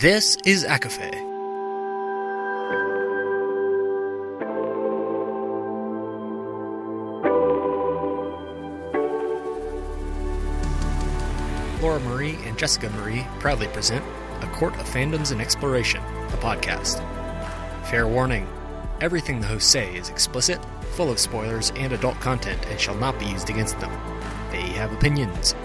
This is ACOFAE. Laura Marie and Jessica Marie proudly present A Court of Fandoms and Exploration, a podcast. Fair warning, everything the hosts say is explicit, full of spoilers and adult content and shall not be used against them. They have opinions.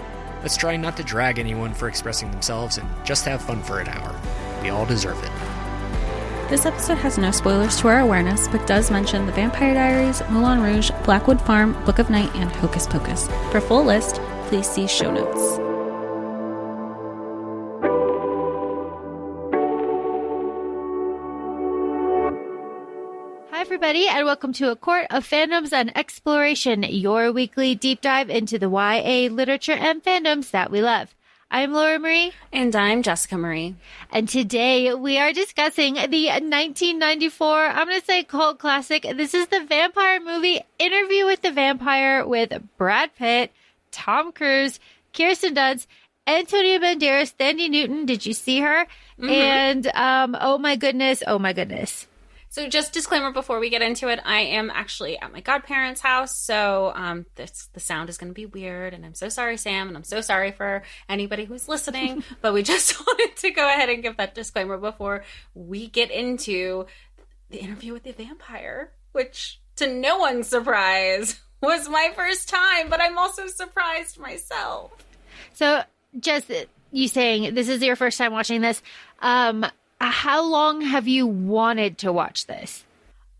Let's try not to drag anyone for expressing themselves and just have fun for an hour. We all deserve it. This episode has no spoilers to our awareness, but does mention the Vampire Diaries, Moulin Rouge, Blackwood Farm, Book of Night, and Hocus Pocus. For a full list, please see show notes. Hi, everybody, and welcome to A Court of Fandoms and Exploration, your weekly deep dive into the YA literature and fandoms that we love. I'm Laura Marie. And I'm Jessica Marie. And today we are discussing the 1994, I'm going to say cult classic. This is the vampire movie Interview with the Vampire with Brad Pitt, Tom Cruise, Kirsten Dunst, Antonio Banderas, Thandie Newton. Did you see her? Mm-hmm. And oh my goodness. So just disclaimer before we get into it, I am actually at my godparents' house, so the sound is going to be weird, and I'm so sorry, Sam, and I'm so sorry for anybody who's listening, but we just wanted to go ahead and give that disclaimer before we get into the Interview with the Vampire, which, to no one's surprise, was my first time, but I'm also surprised myself. So, just you saying this is your first time watching this, how long have you wanted to watch this?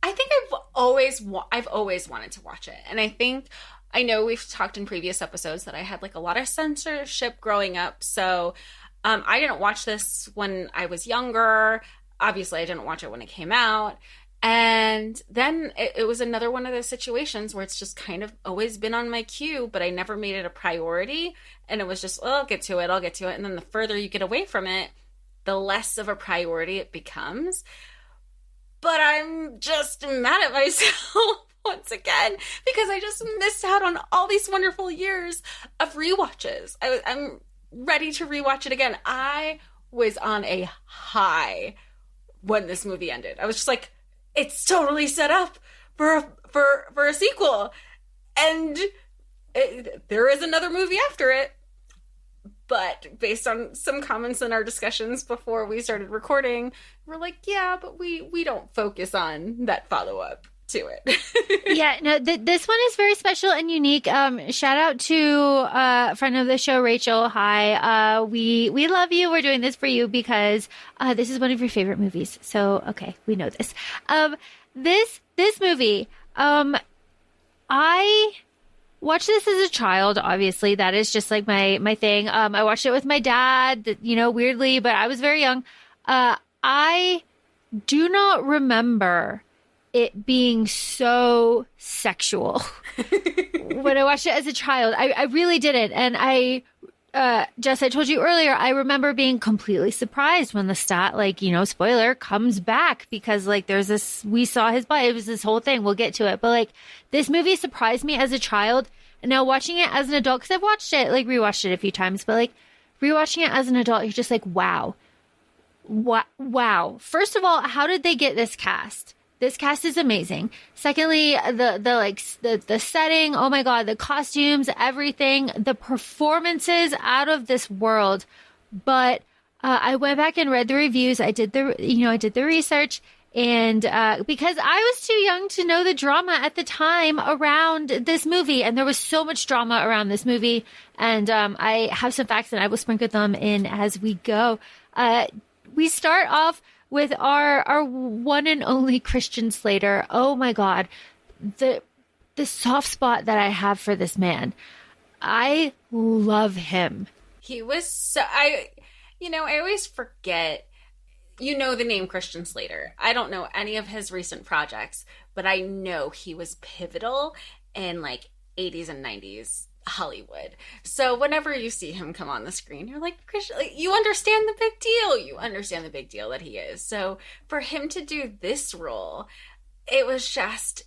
I think I've always wanted to watch it. And I know we've talked in previous episodes that I had like a lot of censorship growing up. So I didn't watch this when I was younger. Obviously, I didn't watch it when it came out. And then it was another one of those situations where it's just kind of always been on my queue, but I never made it a priority. And it was just, I'll get to it. And then the further you get away from it, the less of a priority it becomes. But I'm just mad at myself once again because I just missed out on all these wonderful years of rewatches. I'm ready to rewatch it again. I was on a high when this movie ended. I was just like, it's totally set up for a sequel. And there is another movie after it. But based on some comments in our discussions before we started recording, we're like, yeah, but we don't focus on that follow-up to it. Yeah, no, this one is very special and unique. Shout out to a friend of the show, Rachel. Hi. We love you. We're doing this for you because this is one of your favorite movies. So, okay, we know this. This movie, I watched this as a child, obviously. That is just like my thing. I watched it with my dad, weirdly, but I was very young. I do not remember it being so sexual when I watched it as a child. I really didn't. And Jess, I told you earlier, I remember being completely surprised when Lestat, spoiler, comes back because we saw his body. It was this whole thing. We'll get to it. But this movie surprised me as a child. And now watching it as an adult, because I've watched it, rewatched it a few times, but rewatching it as an adult, you're just like, wow. Wow. First of all, how did they get this cast? This cast is amazing. Secondly, the setting, oh my God, the costumes, everything, the performances out of this world. But I went back and read the reviews. I did the research, and because I was too young to know the drama at the time around this movie, and there was so much drama around this movie. And I have some facts, and I will sprinkle them in as we go. We start off with our one and only Christian Slater. Oh my God. The soft spot that I have for this man. I love him. He was so, I always forget, the name Christian Slater. I don't know any of his recent projects, but I know he was pivotal in 80s and 90s Hollywood. So whenever you see him come on the screen, you're like, Christian, you understand the big deal. You understand the big deal that he is. So for him to do this role, it was so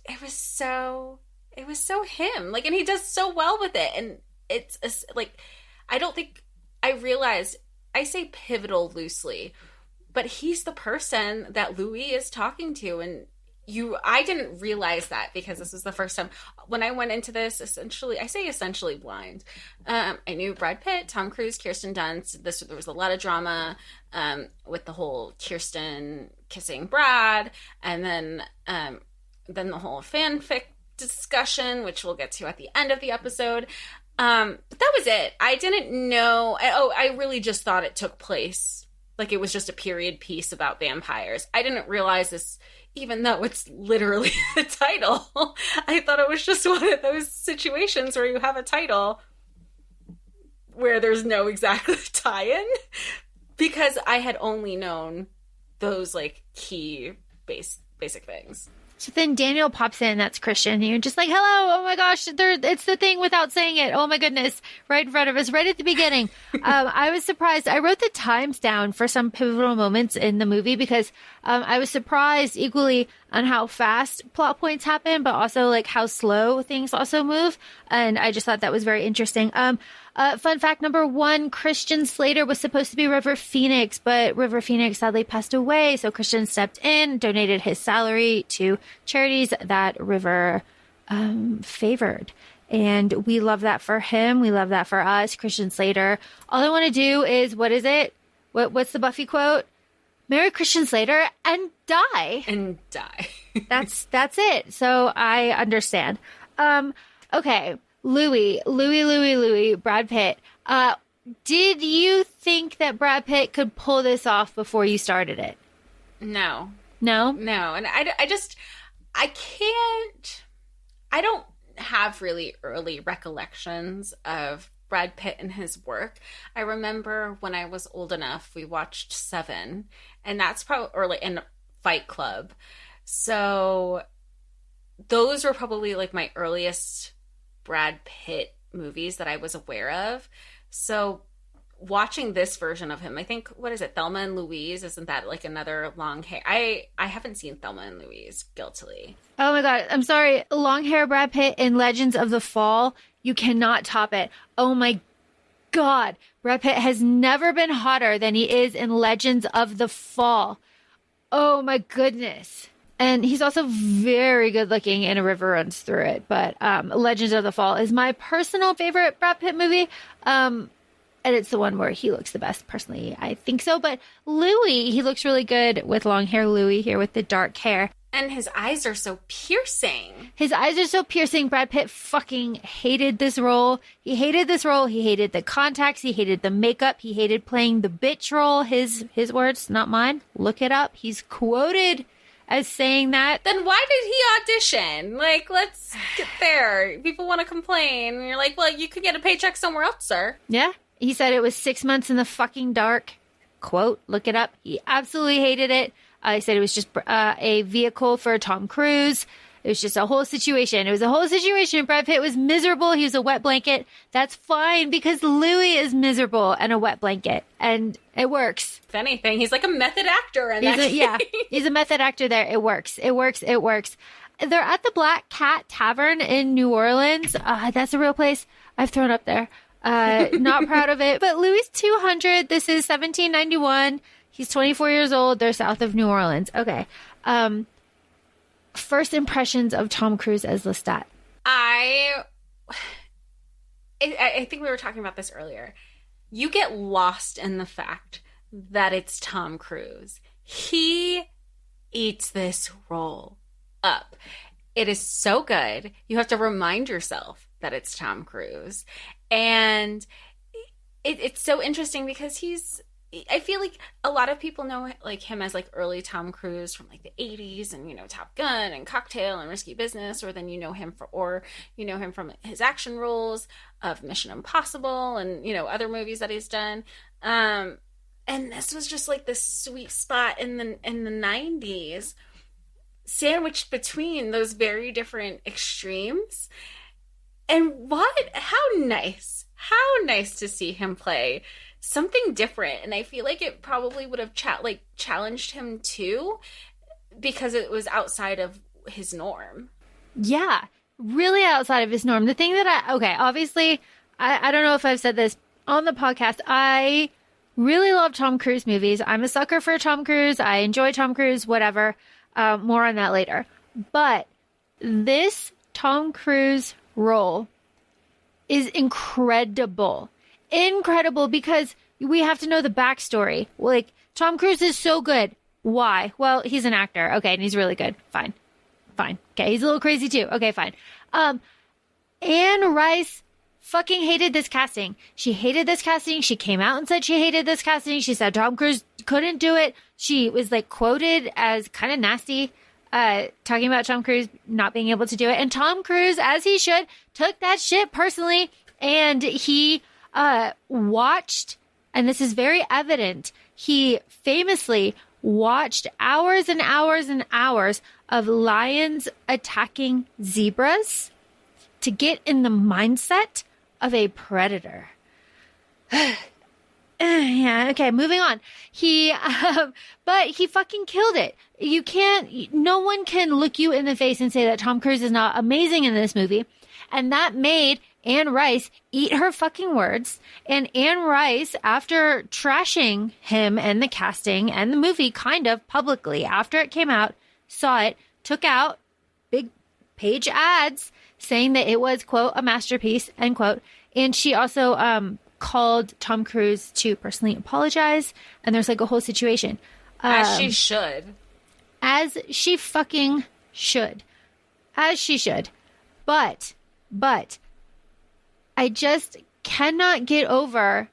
him. And he does so well with it. And it's I don't think I realized, I say pivotal loosely, but he's the person that Louis is talking to. And I didn't realize that because this was the first time when I went into this, essentially blind. I knew Brad Pitt, Tom Cruise, Kirsten Dunst. There was a lot of drama with the whole Kirsten kissing Brad, and then the whole fanfic discussion, which we'll get to at the end of the episode. But that was it. I didn't know. I really just thought it took place. Like it was just a period piece about vampires. I didn't realize this, even though it's literally the title. I thought it was just one of those situations where you have a title where there's no exact tie-in, because I had only known those like key basic things. So then Daniel pops in, that's Christian, and you're just like, hello, oh my gosh, it's the thing without saying it. Oh my goodness, right in front of us, right at the beginning. I was surprised. I wrote the times down for some pivotal moments in the movie because I was surprised equally on how fast plot points happen, but also like how slow things also move. And I just thought that was very interesting. Fun fact number 1, Christian Slater was supposed to be River Phoenix, but River Phoenix sadly passed away. So Christian stepped in, donated his salary to charities that River favored. And we love that for him. We love that for us. Christian Slater. All I want to do is, what is it? What's the Buffy quote? Marry Christian Slater and die. And die. That's it. So I understand. Okay. Louis, Brad Pitt. Did you think that Brad Pitt could pull this off before you started it? No. No? No. And I don't have really early recollections of Brad Pitt and his work. I remember when I was old enough, we watched Seven, and that's probably early in Fight Club. So those were probably like my earliest Brad Pitt movies that I was aware of. So watching this version of him, I think, what is it, Thelma and Louise? Isn't that like another long hair? I haven't seen Thelma and Louise, guiltily. Oh my God. I'm sorry. Long hair Brad Pitt in Legends of the Fall. You cannot top it. Oh my God. Brad Pitt has never been hotter than he is in Legends of the Fall. Oh my goodness. And he's also very good looking in A River Runs Through It. But Legends of the Fall is my personal favorite Brad Pitt movie. And it's the one where he looks the best, personally. I think so. But Louis, he looks really good with long hair Louis here with the dark hair. And his eyes are so piercing. His eyes are so piercing. Brad Pitt fucking hated this role. He hated this role. He hated the contacts. He hated the makeup. He hated playing the bitch role. His words, not mine. Look it up. He's quoted as saying that. Then why did he audition? Like, let's get there. People want to complain. And you're like, well, you could get a paycheck somewhere else, sir. Yeah. He said it was 6 months in the fucking dark. Quote, look it up. He absolutely hated it. He said it was just a vehicle for Tom Cruise. It was just a whole situation. It was a whole situation. Brad Pitt was miserable. He was a wet blanket. That's fine because Louis is miserable and a wet blanket. And it works. If anything, he's like a method actor. Yeah, he's a method actor there. It works. It works. It works. They're at the Black Cat Tavern in New Orleans. That's a real place. I've thrown up there. Not proud of it. But Louis 200. This is 1791. He's 24 years old. They're south of New Orleans. Okay. First impressions of Tom Cruise as Lestat. I think we were talking about this earlier. You get lost in the fact that it's Tom Cruise. He eats this role up. It is so good. You have to remind yourself that it's Tom Cruise. And it's so interesting because I feel like a lot of people know like him as like early Tom Cruise from like the 80s and, you know, Top Gun and Cocktail and Risky Business, or then you know him from his action roles of Mission Impossible and, you know, other movies that he's done. And this was just like this sweet spot in the 90s, sandwiched between those very different extremes. And how nice to see him play something different. And I feel like it probably would have challenged him too, because it was outside of his norm. Yeah, really outside of his norm. The thing that obviously, I don't know if I've said this on the podcast. I really love Tom Cruise movies. I'm a sucker for Tom Cruise. I enjoy Tom Cruise, whatever. More on that later. But this Tom Cruise role is incredible. Incredible, because we have to know the backstory. Like, Tom Cruise is so good. Why? Well, he's an actor. Okay, and he's really good. Fine. Okay, he's a little crazy too. Okay, fine. Anne Rice fucking hated this casting. She hated this casting. She came out and said she hated this casting. She said Tom Cruise couldn't do it. She was like quoted as kind of nasty, talking about Tom Cruise not being able to do it. And Tom Cruise, as he should, took that shit personally. And he watched, and this is very evident, he famously watched hours and hours and hours of lions attacking zebras to get in the mindset of a predator. Yeah, okay, moving on. But he fucking killed it. No one can look you in the face and say that Tom Cruise is not amazing in this movie. And that made Anne Rice eat her fucking words. And Anne Rice, after trashing him and the casting and the movie kind of publicly after it came out, saw it, took out big page ads saying that it was, quote, a masterpiece, end quote. And she also called Tom Cruise to personally apologize. And there's like a whole situation. As she should. As she fucking should. As she should. But I just cannot get over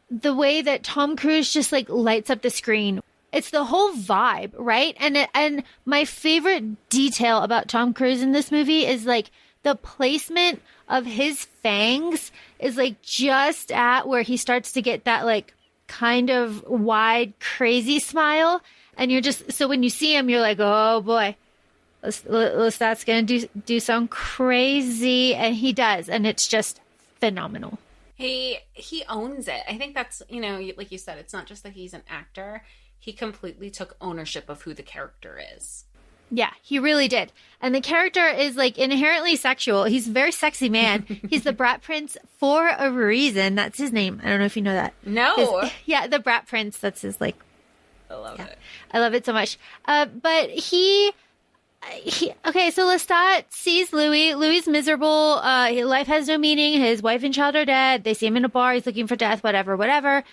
the way that Tom Cruise just like lights up the screen. It's the whole vibe, right? And my favorite detail about Tom Cruise in this movie is like the placement of his fangs is like just at where he starts to get that like kind of wide, crazy smile. And you're just, so when you see him, you're like, oh boy, Lestat's going to do some crazy. And he does. And it's just phenomenal. He owns it. I think that's, like you said, it's not just that he's an actor. He completely took ownership of who the character is. Yeah, he really did. And the character is like inherently sexual. He's a very sexy man. He's the Brat Prince for a reason. That's his name. I don't know if you know that. No. Yeah, the Brat Prince. That's his like. I love it. I love it so much. But he okay, so Lestat sees Louis. Louis miserable. His life has no meaning. His wife and child are dead. They see him in a bar. He's looking for death, whatever.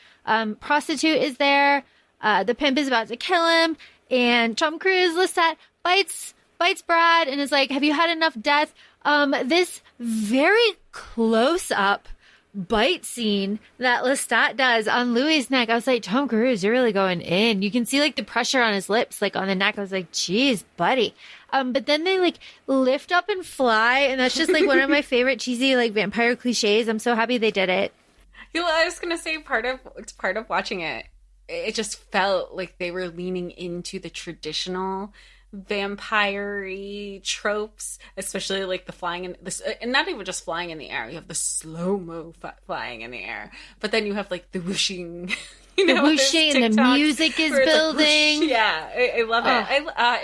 Prostitute is there. The pimp is about to kill him. And Tom Cruise, Lestat, bites Brad and is like, have you had enough death? This very close up bite scene that Lestat does on Louis' neck. I was like, Tom Cruise, you're really going in. You can see like the pressure on his lips, like on the neck. I was like, geez, buddy. But then they like lift up and fly. And that's just like one of my favorite cheesy like vampire cliches. I'm so happy they did it. I was going to say part of watching it, it just felt like they were leaning into the traditional vampire-y tropes, especially like the flying in this, and not even just flying in the air. You have the slow-mo flying in the air, but then you have like the whooshing, the whooshing, and the music is building. Like, yeah, I love it.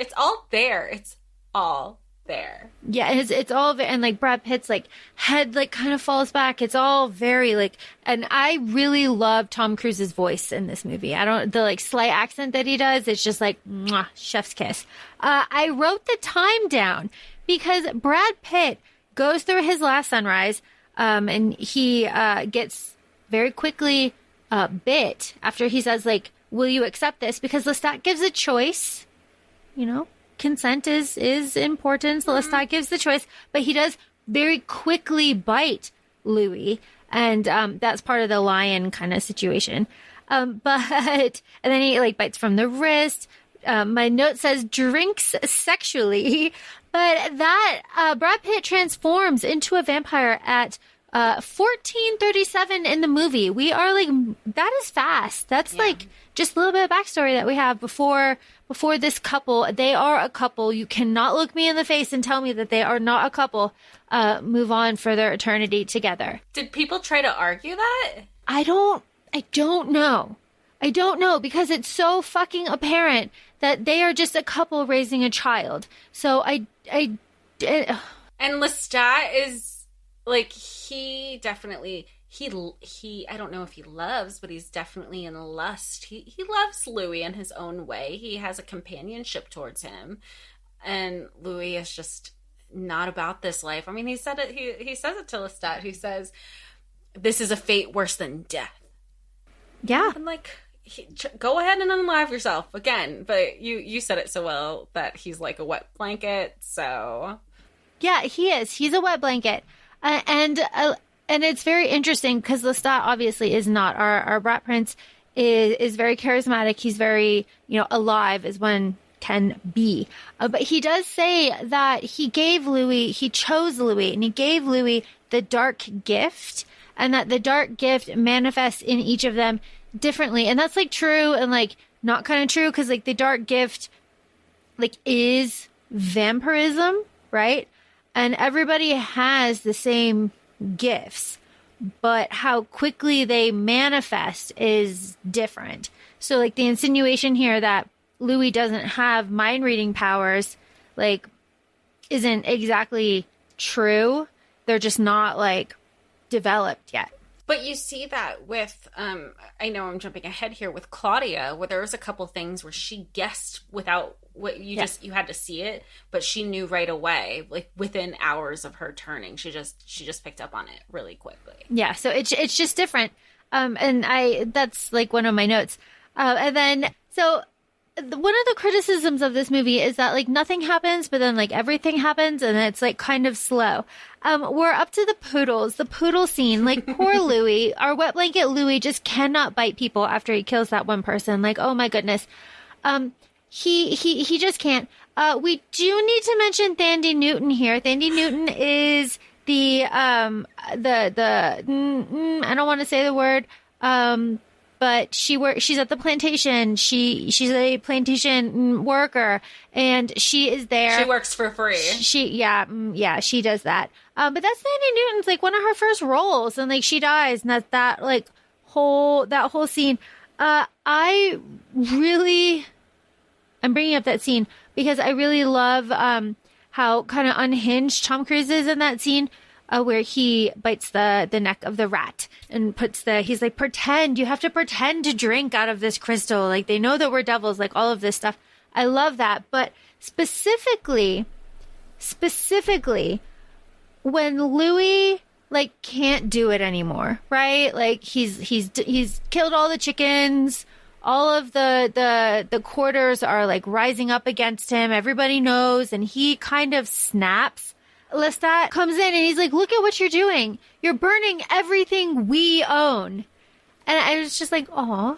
It's all there. It's all there. Yeah, it's all there. And like Brad Pitt's like head like kind of falls back. It's all very like, and I really love Tom Cruise's voice in this movie. The like slight accent that he does, it's just like mwah, chef's kiss. I wrote the time down because Brad Pitt goes through his last sunrise, and he gets very quickly bit after he says like, will you accept this? Because Lestat gives a choice, consent is important. So Lestat gives the choice, but he does very quickly bite Louis. And that's part of the lion kind of situation. And then he like bites from the wrist. My note says drinks sexually, but that Brad Pitt transforms into a vampire at 14:37 in the movie. We are like, that is fast. That's like just a little bit of backstory that we have before this couple. They are a couple. You cannot look me in the face and tell me that they are not a couple. Move on for their eternity together. Did people try to argue that? I don't know. I don't know because it's so fucking apparent that they are just a couple raising a child. So and Lestat is like, he I don't know if he loves, but he's definitely in lust. He loves Louis in his own way. He has a companionship towards him, and Louis is just not about this life. I mean, he said it. He says it to Lestat. He says, "This is a fate worse than death." Yeah, I'm like, go ahead and unalive yourself again. But you said it so well that he's like a wet blanket. So yeah, he is. He's a wet blanket, and it's very interesting because Lestat obviously is not our brat prince. Is very charismatic. He's very alive as one can be. But he does say that he chose Louis, and he gave Louis the dark gift, and that the dark gift manifests in each of them differently. And that's like true and like not kind of true, because like the dark gift like is vampirism, right? And everybody has the same gifts, but how quickly they manifest is different. So like the insinuation here that Louis doesn't have mind reading powers, like, isn't exactly true. They're just not like developed yet. But you see that with, I know I'm jumping ahead here, with Claudia, where there was a couple things where she guessed without what you you had to see it, but she knew right away, like within hours of her turning. She just picked up on it really quickly. Yeah, so it's just different. And that's like one of my notes. And then so one of the criticisms of this movie is that like nothing happens, but then like everything happens, and it's like kind of slow. We're up to the poodle scene. Like poor Louis, our wet blanket Louis just cannot bite people after he kills that one person. Like, oh my goodness. He just can't. We do need to mention Thandie Newton here. Thandie Newton is I don't want to say the word, but she's at the plantation. She's a plantation worker, and she is there. She works for free. She does that. But that's Thandie Newton's like one of her first roles, and like she dies, and that whole scene. I'm bringing up that scene because I really love how kind of unhinged Tom Cruise is in that scene. Where he bites the neck of the rat and he's like, you have to pretend to drink out of this crystal. Like, they know that we're devils, like all of this stuff. I love that. But specifically, when Louis like can't do it anymore, right? Like he's killed all the chickens. All of the quarters are like rising up against him. Everybody knows, and he kind of snaps. Lestat comes in and he's like, look at what you're doing. You're burning everything we own. And I was just like, aw,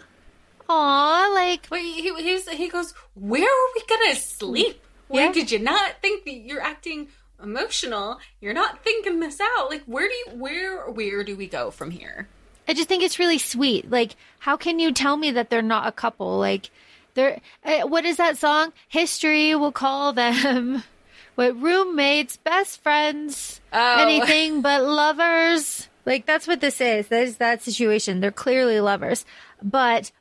like. Wait, he goes, where are we going to sleep? Where did you not think that you're acting emotional? You're not thinking this out. Like, where do we go from here? I just think it's really sweet. Like, how can you tell me that they're not a couple? Like, what is that song? History will call them. What, roommates, best friends, anything but lovers. Like, that's what this is. There's that situation. They're clearly lovers. But,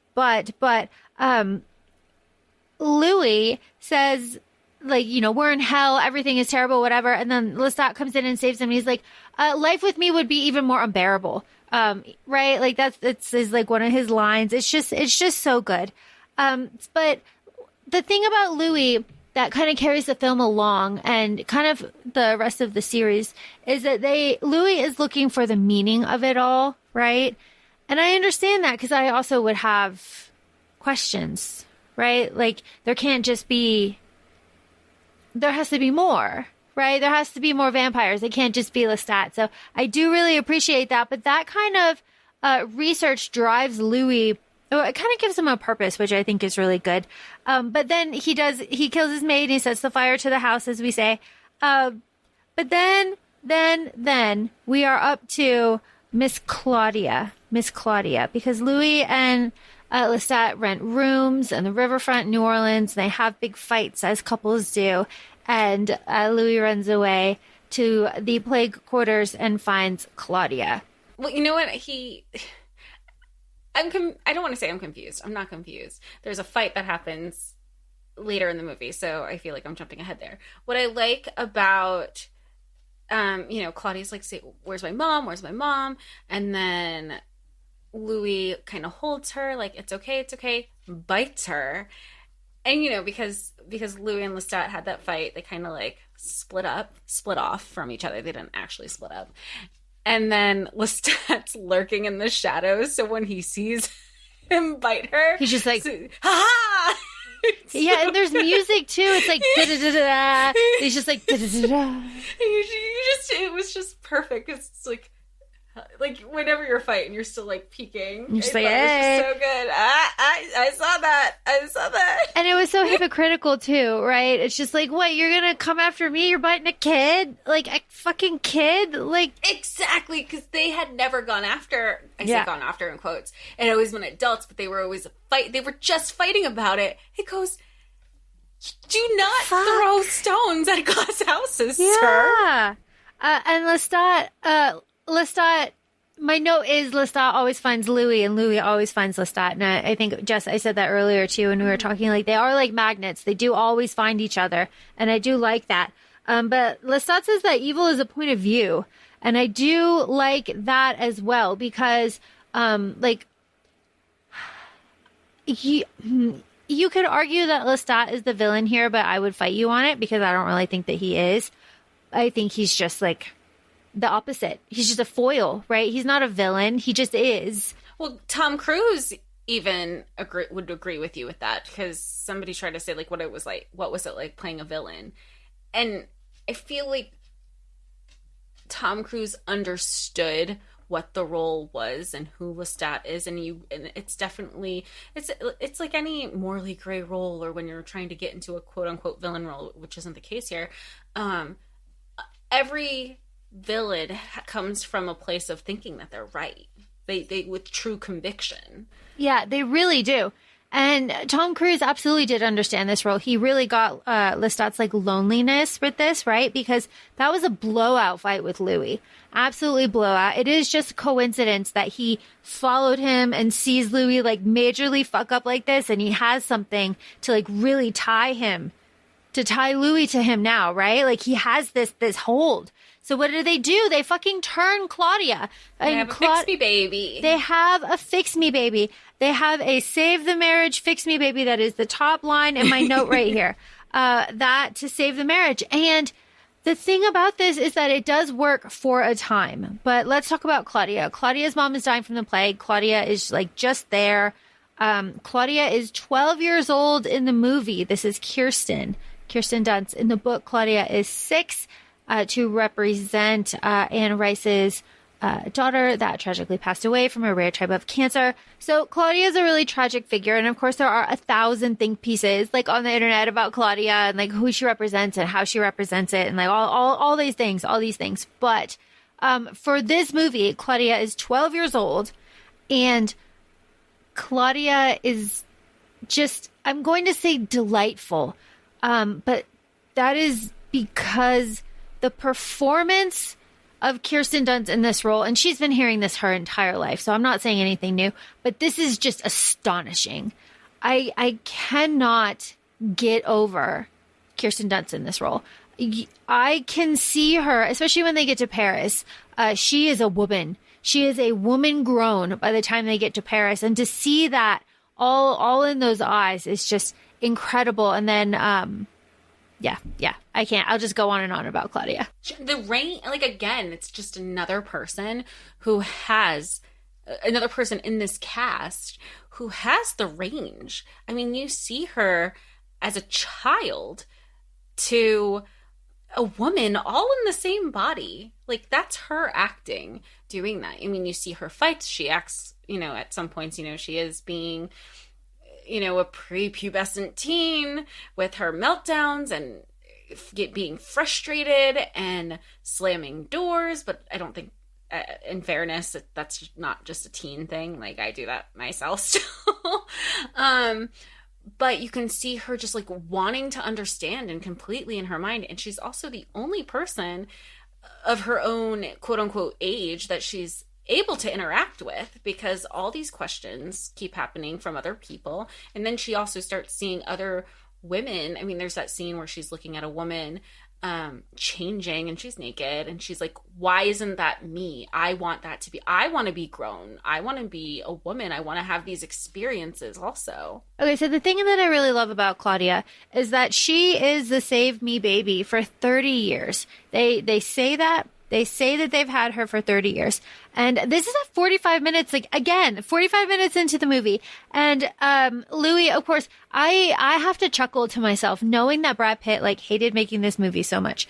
Louis says, like, we're in hell. Everything is terrible, whatever. And then Lestat comes in and saves him. And he's like, life with me would be even more unbearable. Right? Like, it's like one of his lines. It's just so good. But the thing about Louis that kind of carries the film along and kind of the rest of the series is that Louis is looking for the meaning of it all, right? And I understand that because I also would have questions, right? Like, there has to be more, right? There has to be more vampires. It can't just be Lestat. So I do really appreciate that. But that kind of research drives Louis. Oh, it kind of gives him a purpose, which I think is really good. But then he kills his maid and he sets the fire to the house, as we say. But then we are up to Miss Claudia, because Louis and Lestat rent rooms on the riverfront in New Orleans. And they have big fights, as couples do. And Louis runs away to the plague quarters and finds Claudia. Well, you know what? I don't want to say I'm confused. I'm not confused. There's a fight that happens later in the movie, so I feel like I'm jumping ahead there. What I like about Claudia's like, say, where's my mom? Where's my mom? And then Louis kind of holds her, like, it's okay, bites her. And, because Louis and Lestat had that fight, they kind of like split off from each other. They didn't actually split up. And then Lestat's lurking in the shadows. So when he sees him bite her, he's just like, ha! Yeah, and there's music too. It's like da-da-da-da-da. He's just like da-da-da-da. It was just perfect. It's like whenever you're fighting, you're still like peeking. You're just hey. It was just so good. I saw that. And it was so hypocritical too, right? It's just like, what? You're gonna come after me? You're biting a kid, like a fucking kid, like exactly, because they had never gone after. I say gone after in quotes. It always been adults, but they were always They were just fighting about it. It goes. Do not throw stones at glass houses, sir. And Lestat, my note is Lestat always finds Louis and Louis always finds Lestat. And I think, Jess, I said that earlier too when we were talking, like they are like magnets. They do always find each other. And I do like that. But Lestat says that evil is a point of view. And I do like that as well because, you could argue that Lestat is the villain here, but I would fight you on it because I don't really think that he is. I think he's just like the opposite. He's just a foil, right? He's not a villain. He just is. Well, Tom Cruise even would agree with you with that because somebody tried to say like what was it like playing a villain? And I feel like Tom Cruise understood what the role was and who Lestat is, and it's definitely it's like any morally gray role, or when you're trying to get into a quote unquote villain role, which isn't the case here. Every villain comes from a place of thinking that they're right. They with true conviction. Yeah, they really do. And Tom Cruise absolutely did understand this role. He really got Lestat's like loneliness with this, right? Because that was a blowout fight with Louis. Absolutely blowout. It is just a coincidence that he followed him and sees Louis like majorly fuck up like this, and he has something to like really tie Louis to him now, right? Like he has this hold. So what do? They fucking turn Claudia. They have a fix me baby. They have a fix me baby. They have a save the marriage, fix me baby. That is the top line in my note right here. That to save the marriage. And the thing about this is that it does work for a time. But let's talk about Claudia. Claudia's mom is dying from the plague. Claudia is like just there. Claudia is 12 years old in the movie. This is Kirsten Dunst. In the book, Claudia is 6 to represent Anne Rice's daughter that tragically passed away from a rare type of cancer. So Claudia is a really tragic figure. And of course, there are 1,000 think pieces like on the internet about Claudia and like who she represents and how she represents it and like all these things. But for this movie, Claudia is 12 years old and Claudia is just, I'm going to say delightful. But that is because the performance of Kirsten Dunst in this role, and she's been hearing this her entire life, so I'm not saying anything new, but this is just astonishing. I cannot get over Kirsten Dunst in this role. I can see her, especially when they get to Paris. She is a woman. She is a woman grown by the time they get to Paris, and to see that all in those eyes is just incredible. And then, yeah, I can't. I'll just go on and on about Claudia. The rain, like, again, it's just another person who has, another person in this cast who has the range. I mean, you see her as a child to a woman all in the same body. Like, that's her acting doing that. I mean, you see her fights. She acts, at some points, she is being, a prepubescent teen with her meltdowns and being frustrated and slamming doors. But I don't think, in fairness, that's not just a teen thing. Like, I do that myself still. But you can see her just like wanting to understand and completely in her mind. And she's also the only person of her own quote unquote age that she's able to interact with, because all these questions keep happening from other people. And then she also starts seeing other women. I mean, there's that scene where she's looking at a woman changing and she's naked and she's like, why isn't that me? I want to be grown. I want to be a woman. I want to have these experiences also. Okay, so the thing that I really love about Claudia is that she is the save me baby for 30 years. They say that. They say that they've had her for 30 years. And this is at 45 minutes, like, again, 45 minutes into the movie. And Louis, of course, I have to chuckle to myself knowing that Brad Pitt, like, hated making this movie so much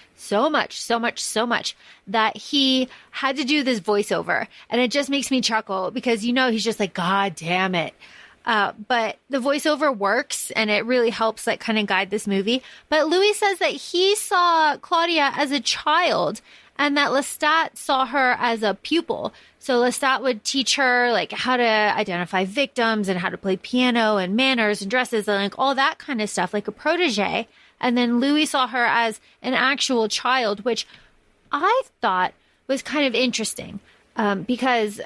that he had to do this voiceover. And it just makes me chuckle because, he's just like, God damn it. But the voiceover works and it really helps, like, kind of guide this movie. But Louis says that he saw Claudia as a child and that Lestat saw her as a pupil. So Lestat would teach her, like, how to identify victims and how to play piano and manners and dresses and, like, all that kind of stuff, like a protege. And then Louis saw her as an actual child, which I thought was kind of interesting because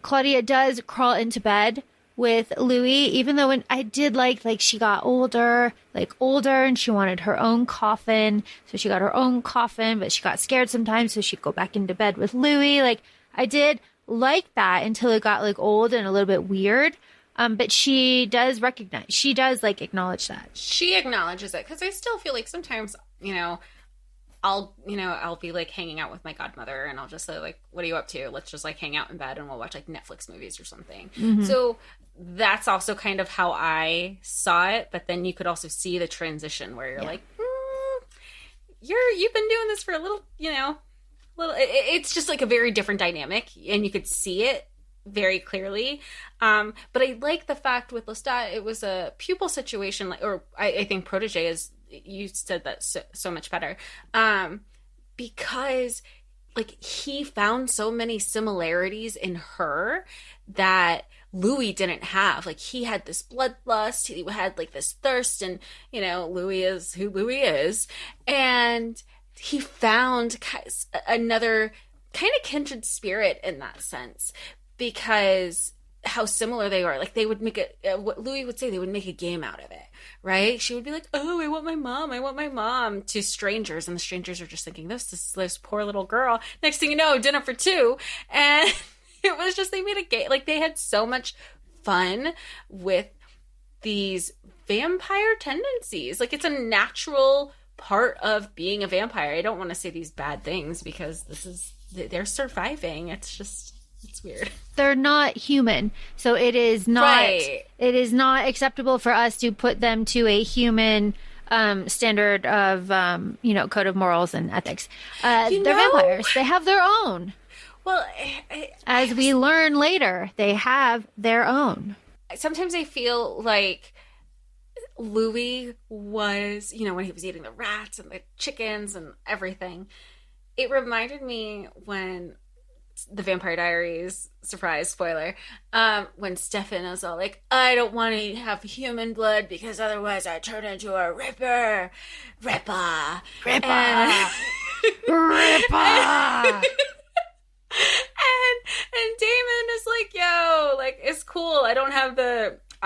Claudia does crawl into bed with Louis, even though when I did like she got older and she wanted her own coffin. So she got her own coffin, but she got scared sometimes. So she'd go back into bed with Louis. Like, I did like that until it got, like, old and a little bit weird. But she does acknowledge that. She acknowledges it. 'Cause I still feel like sometimes, I'll be, like, hanging out with my godmother and I'll just say, like, what are you up to? Let's just, like, hang out in bed and we'll watch, like, Netflix movies or something. Mm-hmm. So that's also kind of how I saw it. But then you could also see the transition where you're like, you've been doing this for a little, it's just, like, a very different dynamic and you could see it very clearly. But I like the fact with Lestat, it was a pupil situation, or I think protege is, you said that so much better. Because, like, he found so many similarities in her that Louis didn't have. Like, he had this bloodlust, he had, like, this thirst, and, Louis is who Louis is. And he found another kind of kindred spirit in that sense, because how similar they are. Like, they would make what Louis would say, they would make a game out of it, right? She would be like, oh, I want my mom to strangers. And the strangers are just thinking, this poor little girl. Next thing you know, dinner for two. And it was just, they made a game. Like, they had so much fun with these vampire tendencies. Like, it's a natural part of being a vampire. I don't want to say these bad things because they're surviving. It's weird. They're not human. So it is not, right. It is not acceptable for us to put them to a human standard of, code of morals and ethics. They're vampires. They have their own. Well, as we learn later, they have their own. Sometimes I feel like Louis was, when he was eating the rats and the chickens and everything, it reminded me when the Vampire Diaries, surprise, spoiler, when Stefan is all like, I don't want to have human blood because otherwise I turn into a Ripper. Ripper. And Damon is like, yo, like, it's cool. I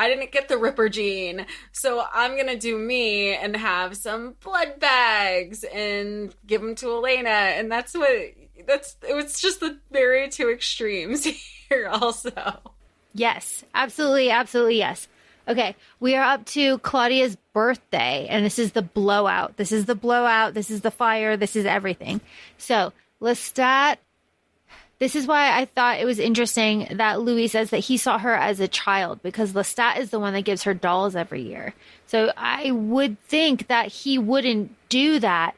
didn't get the Ripper gene, so I'm gonna do me and have some blood bags and give them to Elena, and it was just the very two extremes here also. Yes, absolutely, yes. Okay, we are up to Claudia's birthday, and this is the blowout. This is the fire, this is everything. So, Lestat, this is why I thought it was interesting that Louis says that he saw her as a child, because Lestat is the one that gives her dolls every year. So I would think that he wouldn't do that,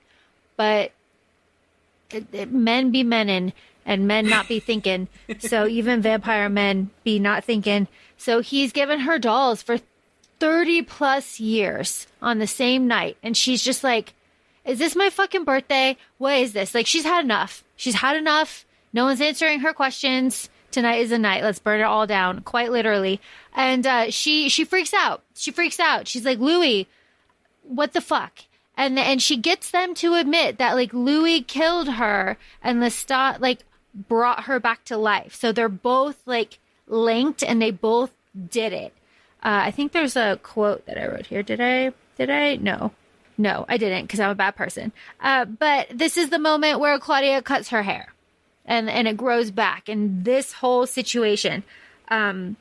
but men be mennin' and men not be thinking. So even vampire men be not thinking. So he's given her dolls for 30 plus years on the same night. And she's just like, is this my fucking birthday? What is this? Like, she's had enough. No one's answering her questions. Tonight is the night. Let's burn it all down, quite literally. And she freaks out. She's like, Louis, what the fuck? And she gets them to admit that, like, Louis killed her and Lestat, like, brought her back to life. So they're both, like, linked and they both did it. I think there's a quote that I wrote here. Did I? No. No, I didn't, because I'm a bad person. But this is the moment where Claudia cuts her hair and it grows back, and this whole situation. And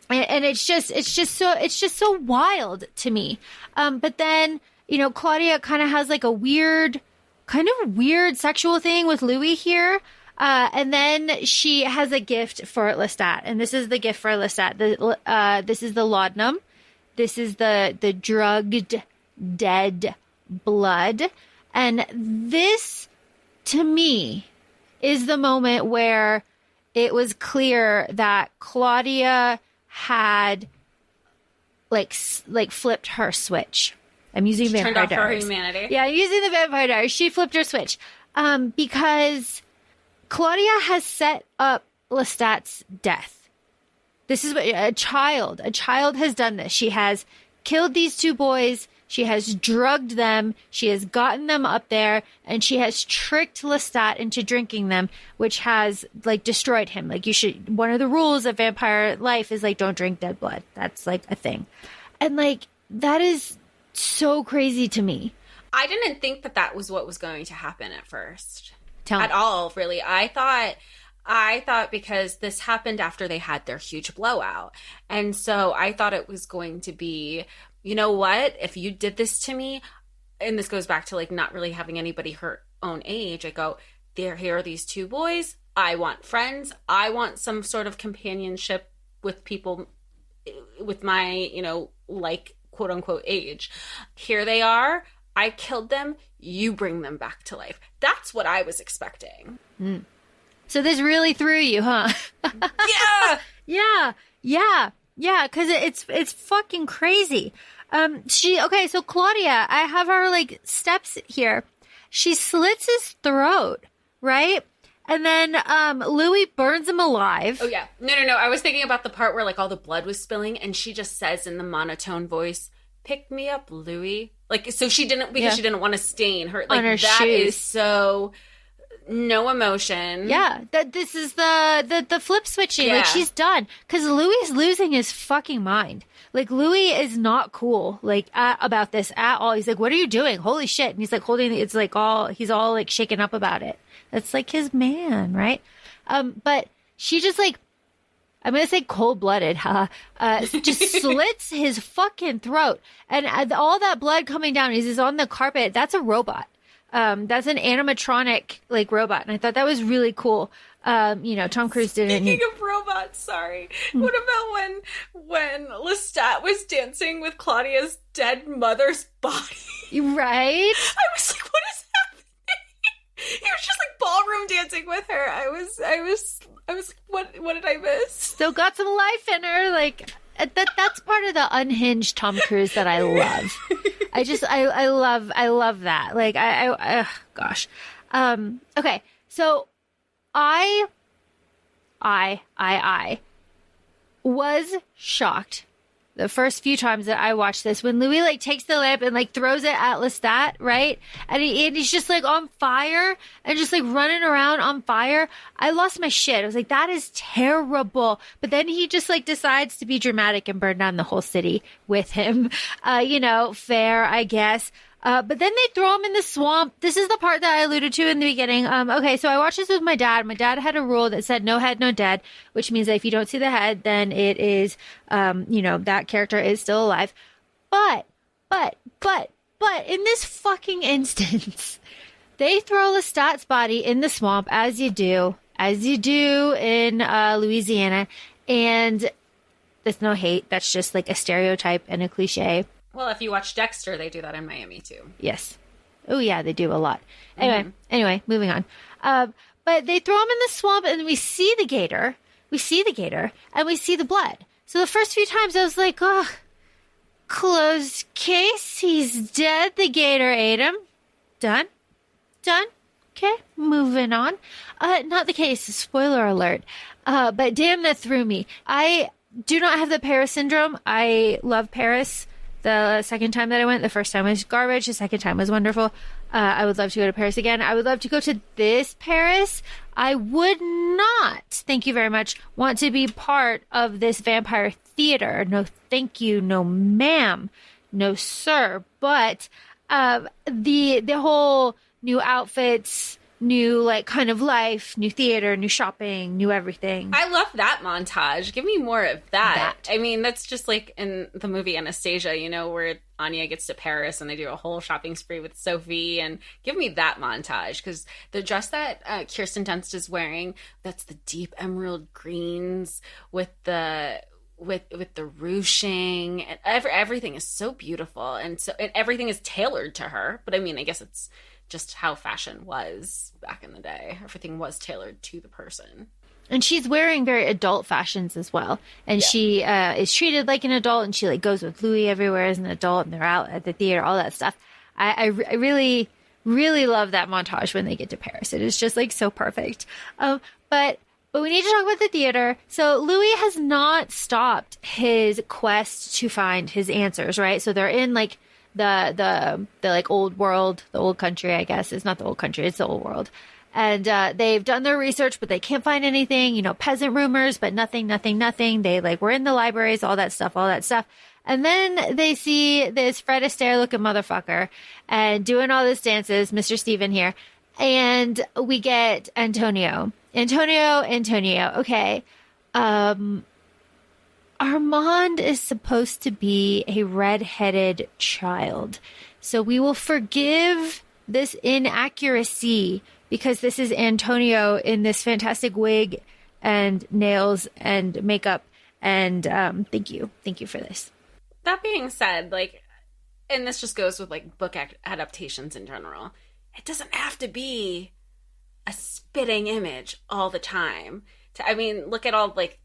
it's just so wild to me. But then, Claudia kind of has like a weird sexual thing with Louis here. And then she has a gift for Lestat, and this is the gift for Lestat. This is the laudanum. This is the drugged dead blood. And this, to me, is the moment where it was clear that Claudia had like flipped her switch. I'm using Vampire Diaries. Turned off her humanity. Yeah, I'm using the Vampire Diaries. She flipped her switch. Because Claudia has set up Lestat's death. This is what a child has done this. She has killed these two boys. She has drugged them. She has gotten them up there, and she has tricked Lestat into drinking them, which has like destroyed him. Like one of the rules of vampire life is like, don't drink dead blood. That's like a thing. And like, that is so crazy to me. I didn't think that was what was going to happen at first. At all, really. I thought because this happened after they had their huge blowout. And so I thought it was going to be, you know what? If you did this to me, and this goes back to like not really having anybody her own age, I go, here are these two boys. I want friends. I want some sort of companionship with people with my, like quote unquote age. Here they are. I killed them. You bring them back to life. That's what I was expecting. Mm. So this really threw you, huh? Yeah. Because it's fucking crazy. So Claudia, I have her like steps here. She slits his throat, right? And then Louis burns him alive. Oh yeah. No. I was thinking about the part where like all the blood was spilling, and she just says in the monotone voice, "Pick me up, Louis." Like, so she didn't, because she didn't want to stain her. Like, on her that shoes. is so no emotion. Yeah, this is the flip switching. Yeah. Like, she's done. Because Louis is losing his fucking mind. Like, Louis is not cool, like, about this at all. He's like, what are you doing? Holy shit. And he's like he's all like shaken up about it. That's like his man, right? But she just like, I'm going to say cold-blooded, just slits his fucking throat. And all that blood coming down, he's on the carpet. That's a robot. That's an animatronic, like, robot. And I thought that was really cool. Tom Cruise didn't. Speaking of robots, sorry. What about when Lestat was dancing with Claudia's dead mother's body? Right? I was like, what is happening? He was just like ballroom dancing with her. I was what did I miss? Still got some life in her. Like, that's part of the unhinged Tom Cruise that I love. I love that. Like, gosh. Okay. So I was shocked the first few times that I watched this when Louis like takes the lamp and like throws it at Lestat, right? And he's just like on fire and just like running around on fire. I lost my shit. I was like, that is terrible. But then he just like decides to be dramatic and burn down the whole city with him. Fair, I guess. But then they throw him in the swamp. This is the part that I alluded to in the beginning. Okay, so I watched this with my dad. My dad had a rule that said no head, no dead, which means that if you don't see the head, then it is, that character is still alive. But in this fucking instance, they throw Lestat's body in the swamp as you do in Louisiana. And there's no hate. That's just like a stereotype and a cliche. Well, if you watch Dexter, they do that in Miami, too. Yes. Oh, yeah, they do a lot. Anyway, moving on. But they throw him in the swamp, and we see the gator. And we see the blood. So the first few times, I was like, oh, closed case. He's dead. The gator ate him. Done. Okay, moving on. Not the case. Spoiler alert. But damn, that threw me. I do not have the Paris syndrome. I love Paris. The second time that I went, the first time was garbage. The second time was wonderful. I would love to go to Paris again. I would love to go to this Paris. I would not, thank you very much, want to be part of this vampire theater. No, thank you. No, ma'am. No, sir. But the whole new outfits, new like kind of life, new theater, new shopping, new everything. I love that montage. Give me more of that. I mean, that's just like in the movie Anastasia, you know, where Anya gets to Paris and they do a whole shopping spree with Sophie, and give me that montage, because the dress that Kirsten Dunst is wearing, that's the deep emerald greens with the ruching, and everything is so beautiful, and everything is tailored to her. But I mean, I guess it's just how fashion was back in the day. Everything was tailored to the person. And she's wearing very adult fashions as well. And she is treated like an adult, and she like goes with Louis everywhere as an adult, and they're out at the theater, all that stuff. I really, really love that montage when they get to Paris. It is just like so perfect. But we need to talk about the theater. So Louis has not stopped his quest to find his answers, right? So they're in like the like old world, the old country, I guess. It's not the old country, it's the old world. And they've done their research, but they can't find anything, you know, peasant rumors, but nothing. They like were in the libraries, all that stuff. And then they see this Fred Astaire looking motherfucker and doing all these dances, Mr. Steven here. And we get Antonio. Okay. Armand is supposed to be a red-headed child. So we will forgive this inaccuracy because this is Antonio in this fantastic wig and nails and makeup. And thank you for this. That being said, like, and this just goes with like book adaptations in general, it doesn't have to be a spitting image all the time. I mean, look at all like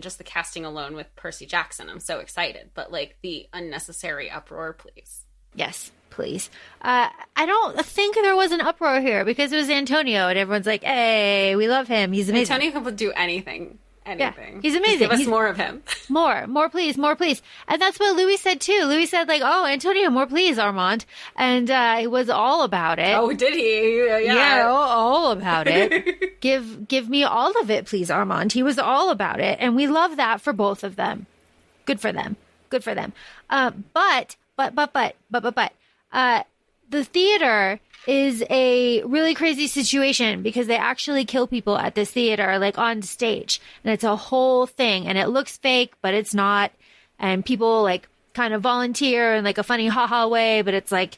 just the casting alone with Percy Jackson. I'm so excited, but like the unnecessary uproar, please. Yes, please. I don't think there was an uproar here because it was Antonio, and everyone's like, "Hey, we love him. He's amazing." Antonio can do anything. Yeah, he's amazing. Give us more of him. More, please. And that's what Louis said too. Louis said like, "Oh, Antonio, more please, Armand." And he was all about it. Oh, did he? Yeah, all about it. Give me all of it, please, Armand. He was all about it, and we love that for both of them. Good for them. But the theater is a really crazy situation because they actually kill people at this theater, like on stage. And it's a whole thing. And it looks fake, but it's not. And people like kind of volunteer in like a funny haha way, but it's like,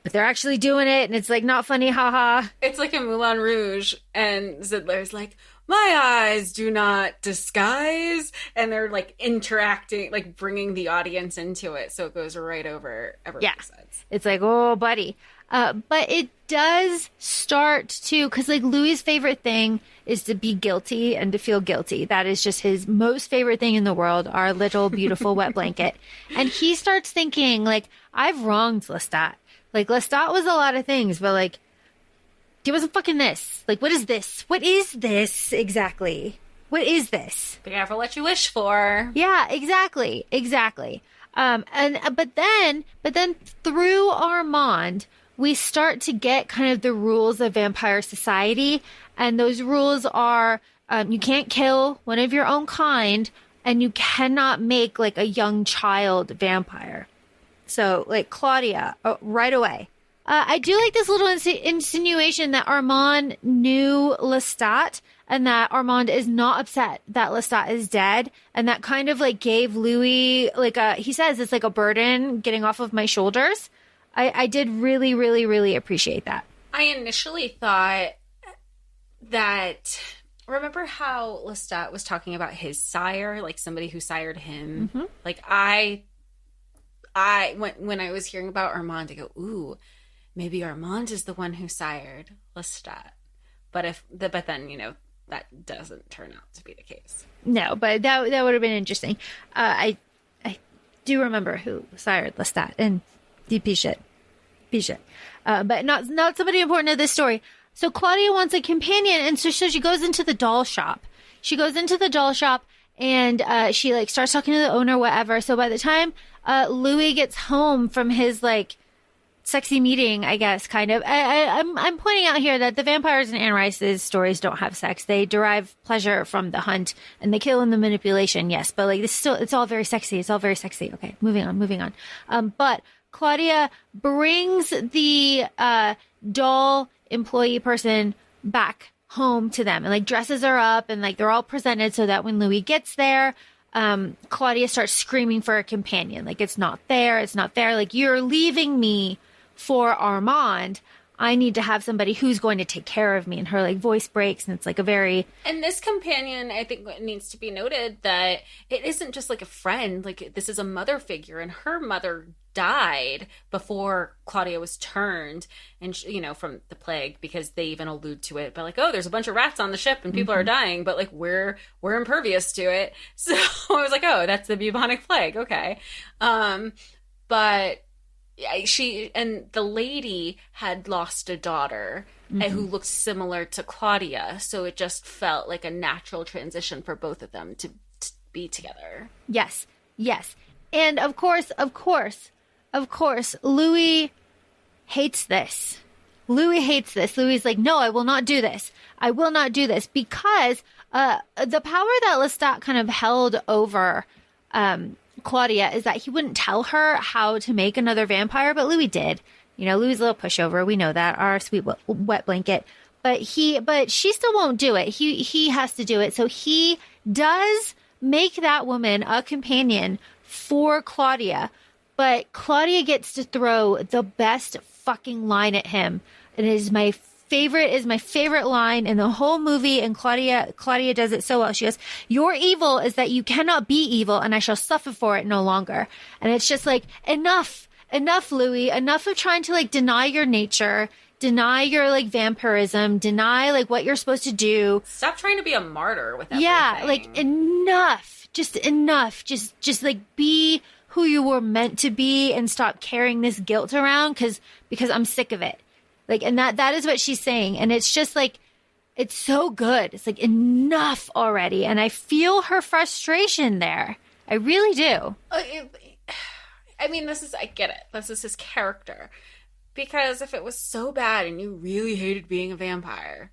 but they're actually doing it. And it's like not funny haha. It's like a Moulin Rouge. And Zidler's like, my eyes do not disguise. And they're like interacting, like bringing the audience into it. So it goes right over everybody's heads. It's like, oh, buddy. But it does start to, because like Louis' favorite thing is to be guilty and to feel guilty. That is just his most favorite thing in the world, our little beautiful wet blanket. And he starts thinking like, I've wronged Lestat. Like Lestat was a lot of things, but like, he wasn't fucking this. Like, what is this? What is this exactly? What is this? Be careful what you wish for. Yeah, exactly. But then through Armand, we start to get kind of the rules of vampire society. And those rules are, you can't kill one of your own kind, and you cannot make like a young child vampire. So like Claudia, right away. I do like this little insinuation that Armand knew Lestat and that Armand is not upset that Lestat is dead. And that kind of like gave Louis like he says it's like a burden getting off of my shoulders. I did really, really, really appreciate that. I initially thought that, remember how Lestat was talking about his sire, like somebody who sired him? Mm-hmm. Like when I was hearing about Armand, I go, ooh, maybe Armand is the one who sired Lestat. But then, you know, that doesn't turn out to be the case. No, but that would have been interesting. I do remember who sired Lestat, and he piece shit. But not somebody important to this story. So Claudia wants a companion, and so she goes into the doll shop. And she like starts talking to the owner, whatever. So by the time Louis gets home from his like sexy meeting, I guess, kind of. I'm pointing out here that the vampires in Anne Rice's stories don't have sex. They derive pleasure from the hunt and the kill and the manipulation, yes. But like this still, it's all very sexy. It's all very sexy. Okay, moving on. But Claudia brings the doll employee person back home to them and like dresses her up and like they're all presented so that when Louis gets there, Claudia starts screaming for a companion. Like, it's not there. Like, you're leaving me for Armand. I need to have somebody who's going to take care of me. And her like voice breaks and it's like a very... And this companion, I think it needs to be noted that it isn't just like a friend. Like, this is a mother figure, and her mother died before Claudia was turned, and from the plague, because they even allude to it. But like, oh, there's a bunch of rats on the ship and people are dying, but like we're impervious to it. So I was like, oh, that's the bubonic plague. Okay. But she and the lady had lost a daughter who looked similar to Claudia, so it just felt like a natural transition for both of them to be together. Yes. And of course, Louis hates this. Louis like, no, I will not do this. Because the power that Lestat kind of held over Claudia is that he wouldn't tell her how to make another vampire, but Louis did. Louis' a little pushover. We know that, our sweet wet blanket. But she still won't do it. He has to do it. So he does make that woman a companion for Claudia. But Claudia gets to throw the best fucking line at him. It is my favorite line in the whole movie, and Claudia does it so well. She goes, "Your evil is that you cannot be evil, and I shall suffer for it no longer." And it's just like, enough, Louis, enough of trying to like deny your nature, deny your like vampirism, deny like what you're supposed to do. Stop trying to be a martyr with everything. Yeah, like enough, just like be who you were meant to be and stop carrying this guilt around because I'm sick of it. Like, and that is what she's saying. And it's just like, it's so good. It's like, enough already. And I feel her frustration there. I really do. I mean, I get it. This is his character. Because if it was so bad and you really hated being a vampire,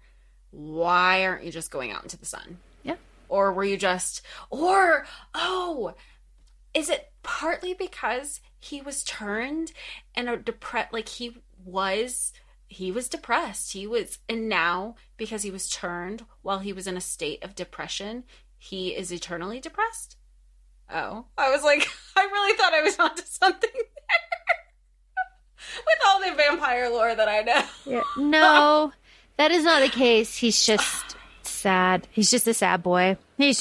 why aren't you just going out into the sun? Yeah. Or were you just, is it partly because he was turned and depressed, like he was depressed. And now because he was turned while he was in a state of depression, he is eternally depressed? Oh, I was like, I really thought I was onto something there. With all the vampire lore that I know. Yeah. No, that is not the case. He's just sad. He's just a sad boy. It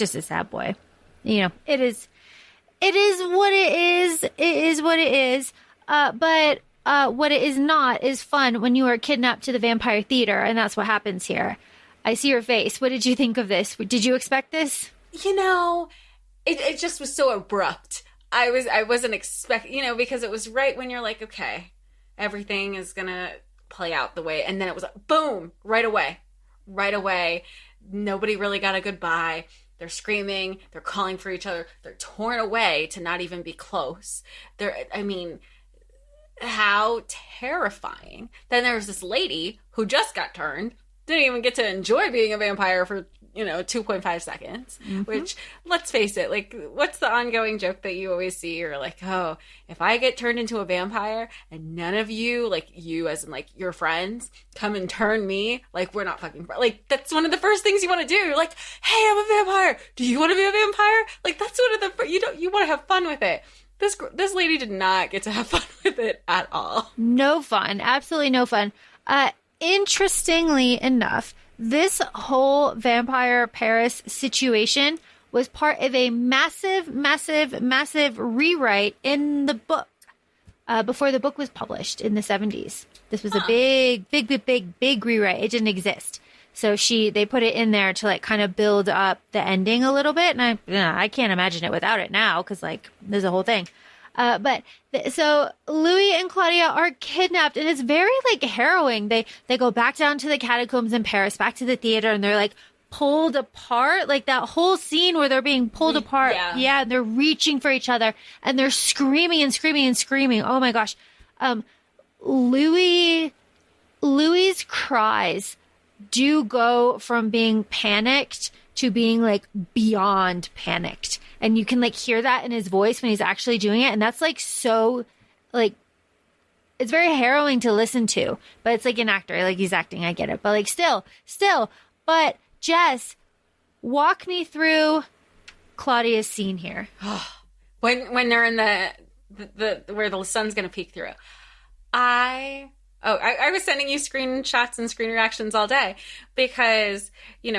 is what it is. It is what it is. But what it is not is fun when you are kidnapped to the vampire theater, and that's what happens here. I see your face. What did you think of this? Did you expect this? It just was so abrupt. I wasn't expecting, because it was right when you're like, okay, everything is gonna play out the way, and then it was like, boom, right away. Nobody really got a goodbye. They're screaming. They're calling for each other. They're torn away to not even be close. How terrifying. Then there was this lady who just got turned, didn't even get to enjoy being a vampire for 2.5 seconds, which, let's face it, like, what's the ongoing joke that you always see? You're like, oh, if I get turned into a vampire and none of you, like you as in like your friends, come and turn me, like, we're not fucking friends. Like, that's one of the first things you want to do. You're like, hey, I'm a vampire. Do you want to be a vampire? Like, that's one of the, you want to have fun with it. This lady did not get to have fun with it at all. No fun. Absolutely no fun. Interestingly enough, this whole Vampire Paris situation was part of a massive rewrite in the book before the book was published in the 70s. This was a big rewrite. It didn't exist. So they put it in there to like kind of build up the ending a little bit. And I can't imagine it without it now because like there's a whole thing. So Louis and Claudia are kidnapped, and it's very like harrowing. They go back down to the catacombs in Paris, back to the theater, and they're like pulled apart. Like that whole scene where they're being pulled apart. Yeah. And they're reaching for each other, and they're screaming and screaming and screaming. Oh my gosh. Louis's cries do go from being panicked to being like beyond panicked. And you can like hear that in his voice when he's actually doing it. And that's like so like, it's very harrowing to listen to, but it's like an actor, like he's acting. I get it. But like still, but Jess, walk me through Claudia's scene here. When they're in the where the sun's going to peek through. I was sending you screenshots and screen reactions all day because,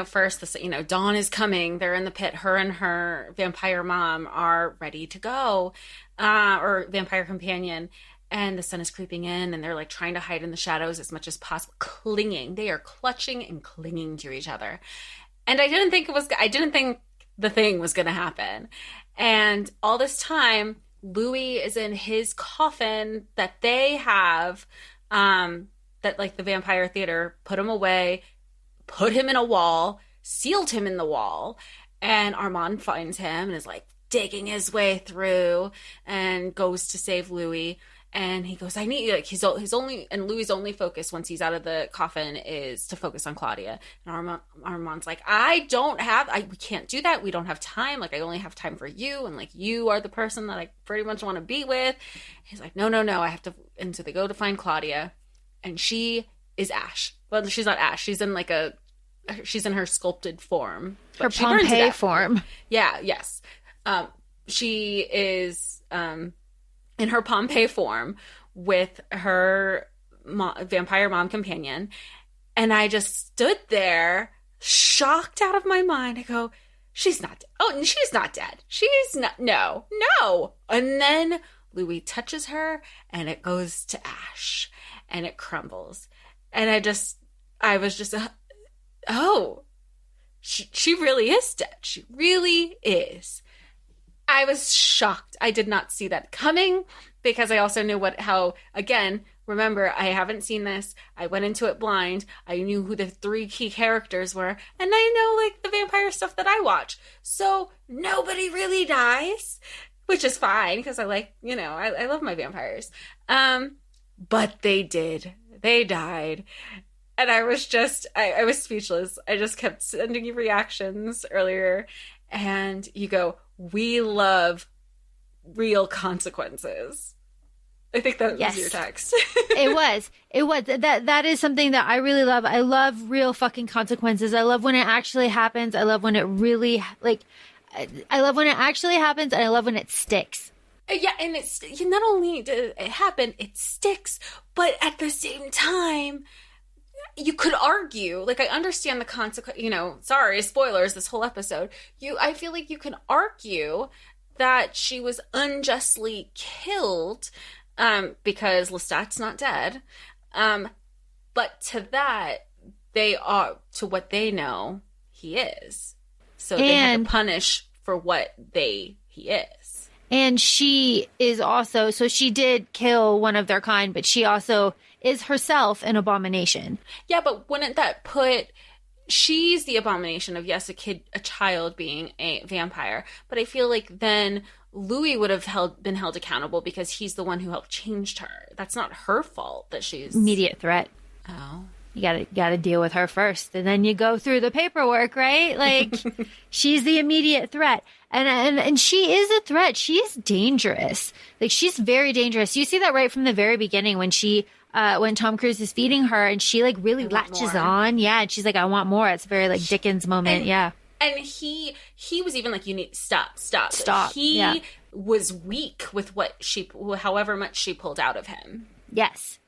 first, dawn is coming. They're in the pit. Her and her vampire mom are ready to go, or vampire companion. And the sun is creeping in and they're like trying to hide in the shadows as much as possible, clinging. They are clutching and clinging to each other. And I didn't think the thing was going to happen. And all this time, Louis is in his coffin that they have, that like the vampire theater put him away, put him in a wall, sealed him in the wall. And Armand finds him and is like digging his way through and goes to save Louis. And he goes, I need, like, his only, and Louis' only focus once he's out of the coffin is to focus on Claudia. And Armand's like, we can't do that. We don't have time. Like, I only have time for you. And like, you are the person that I pretty much want to be with. He's like, no, I have to. And so they go to find Claudia and she is Ash. Well, she's not Ash. She's in she's in her sculpted form. Her Pompeii form. Yeah. Yes. She is, in her Pompeii form with her vampire mom companion. And I just stood there shocked out of my mind. I go, she's not dead. Oh, she's not dead. She's not. No. And then Louis touches her and it goes to ash and it crumbles. And I was just, she really is dead. She really is. I was shocked. I did not see that coming because I also knew again, remember, I haven't seen this. I went into it blind. I knew who the 3 key characters were. And I know like the vampire stuff that I watch. So nobody really dies, which is fine because I like, I love my vampires. But they did. They died. And I was I was speechless. I just kept sending you reactions earlier. And you go, we love real consequences. I think that was your text. It was. That is something that I really love. I love real fucking consequences. I love when it actually happens. I love when it really, I love when it actually happens, and I love when it sticks. Yeah, and it's not only does it happen, it sticks, but at the same time, you could argue, I understand the consequence, sorry, spoilers, this whole episode. I feel like you can argue that she was unjustly killed because Lestat's not dead. But to that, to what they know, he is. So they had to punish for what he is. And she is also, so she did kill one of their kind, but she also is herself an abomination. Yeah, but wouldn't that she's the abomination of, yes, a child being a vampire, but I feel like then Louis would have been held accountable because he's the one who helped change her. That's not her fault that she's... Immediate threat. Oh. You gotta deal with her first, and then you go through the paperwork, right? She's the immediate threat. And she is a threat. She is dangerous. She's very dangerous. You see that right from the very beginning when when Tom Cruise is feeding her and she really latches on. Yeah. And she's like, I want more. It's a very Dickens moment. Yeah. And he was even like, you need stop. He was weak with however much she pulled out of him. Yes.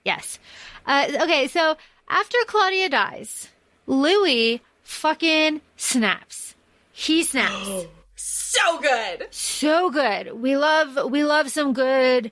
Okay. So after Claudia dies, Louis fucking snaps. He snaps. So good. We love some good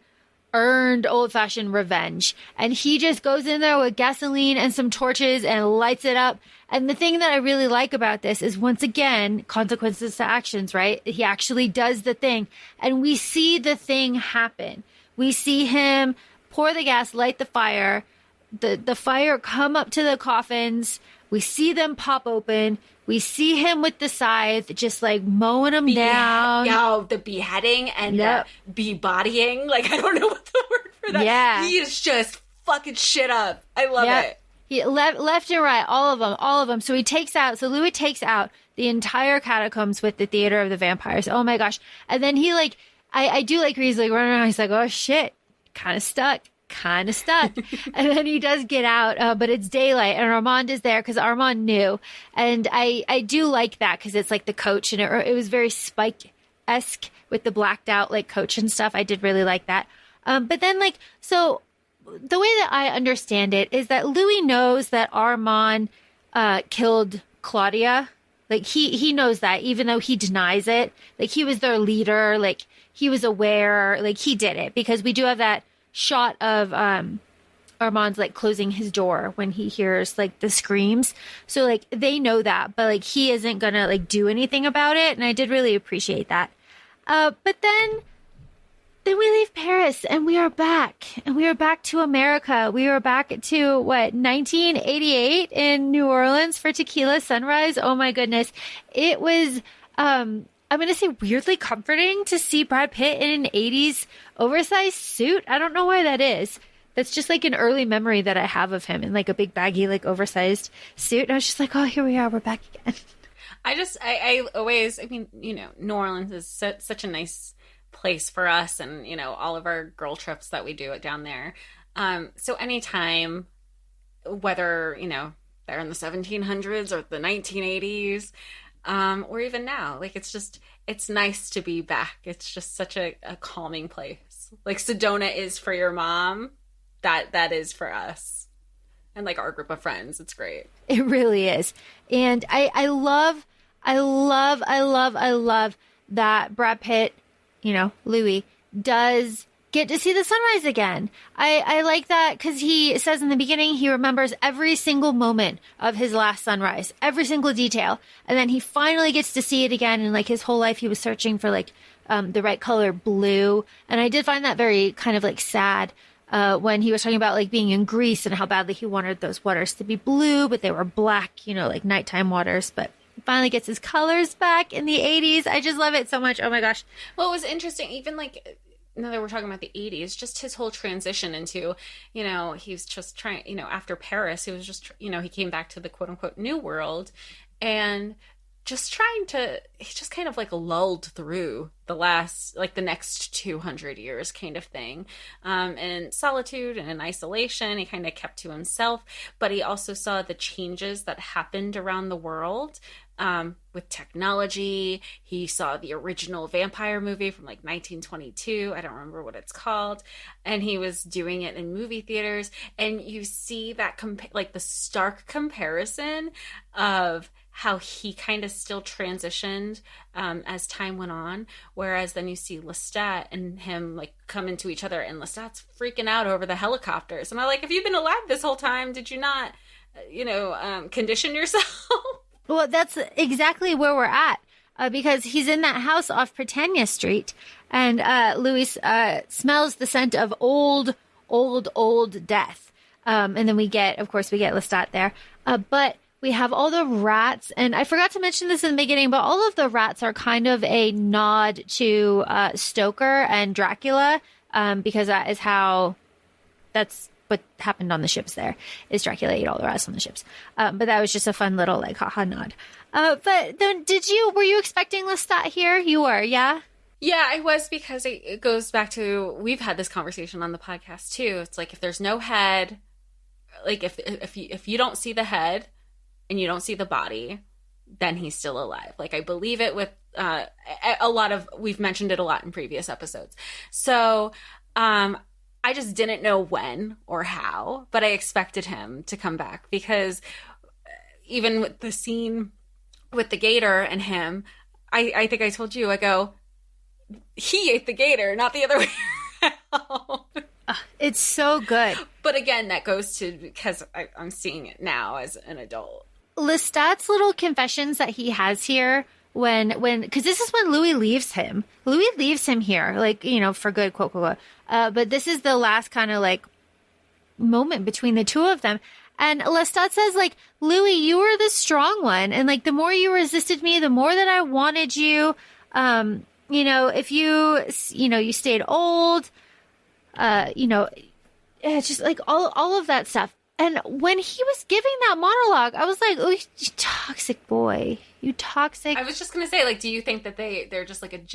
earned old-fashioned revenge. And he just goes in there with gasoline and some torches and lights it up. And the thing that I really like about this is, once again, consequences to actions, right? He actually does the thing. And we see the thing happen. We see him pour the gas, light the fire, the fire come up to the coffins. We see them pop open. We see him with the scythe, just mowing them down. Yeah, the beheading and the be-bodying. I don't know what the word for that. Yeah. He is just fucking shit up. I love it. He left and right, all of them. So Louis takes out the entire catacombs with the Theater of the Vampires. Oh my gosh. And then he like, I do like where he's like running around. He's like, oh shit, kind of stuck. And then he does get out, but it's daylight and Armand is there because Armand knew. And I do like that because it's like the coach and it was very Spike-esque with the blacked out like coach and stuff. I did really like that. But then like, so the way that I understand it is that Louis knows that Armand killed Claudia. Like he knows that even though he denies it, like he was their leader, like he was aware, like he did it because we do have that shot of Armand's like closing his door when he hears like the screams. So like they know that, but like he isn't gonna like do anything about it. And I did really appreciate that. But then we leave Paris and we are back to America. We are back to 1988 in New Orleans for Tequila Sunrise. Oh my goodness. It was, I'm going to say weirdly comforting to see Brad Pitt in an 80s oversized suit. I don't know why that is. That's just like an early memory that I have of him in like a big baggy, like oversized suit. And I was just like, oh, here we are. We're back again. I always, I mean, you know, New Orleans is such a nice place for us and, you know, all of our girl trips that we do down there. So anytime, whether, you know, they're in the 1700s or the 1980s, or even now, like it's nice to be back. It's just such a calming place. Like Sedona is for your mom, that is for us and like our group of friends. It's great. It really is. And I love that Brad Pitt, you know, Louis, does get to see the sunrise again. I like that because he says in the beginning he remembers every single moment of his last sunrise, every single detail. And then he finally gets to see it again. And like his whole life he was searching for like the right color blue. And I did find that very kind of like sad when he was talking about like being in Greece and how badly he wanted those waters to be blue, but they were black, you know, like nighttime waters. But finally gets his colors back in the 80s. I just love it so much. Oh my gosh. Well, it was interesting. Even like, now that we're talking about the 80s, just his whole transition into, you know, he's just trying, you know, after Paris, he was just, you know, he came back to the quote unquote new world and just he just kind of like lulled through the next 200 years kind of thing. In solitude and in isolation, he kind of kept to himself, but he also saw the changes that happened around the world. With technology. He saw the original vampire movie from like 1922. I don't remember what it's called. And he was doing it in movie theaters. And you see that like the stark comparison of how he kind of still transitioned as time went on. Whereas then you see Lestat and him like come into each other, and Lestat's freaking out over the helicopters. And I'm like, if you've been alive this whole time, did you not, condition yourself? Well, that's exactly where we're at because he's in that house off Britannia Street, and Louis smells the scent of old death. And then we get Lestat there. But we have all the rats, and I forgot to mention this in the beginning, but all of the rats are kind of a nod to Stoker and Dracula because that's what happened on the ships there, is Dracula ate all the rats on the ships. But that was just a fun little like haha nod. But then were you expecting Lestat here? You were, yeah? Yeah, I was, because it goes back to, we've had this conversation on the podcast too. It's like, if there's no head, like if you don't see the head and you don't see the body, then he's still alive. Like I believe it with we've mentioned it a lot in previous episodes. So, I just didn't know when or how, but I expected him to come back, because even with the scene with the gator and him, I think I told you, I go, he ate the gator, not the other way around. It's so good. But again, that goes to because I'm seeing it now as an adult. Lestat's little confessions that he has here because this is when Louis leaves him. Louis leaves him here, like, for good, quote, quote, quote. But this is the last kind of like moment between the two of them. And Lestat says, like, Louis, you were the strong one. And like, the more you resisted me, the more that I wanted you. If you stayed old, it's just like all of that stuff. And when he was giving that monologue, I was like, oh, you toxic boy. You toxic. I was just going to say, like, do you think that they're just like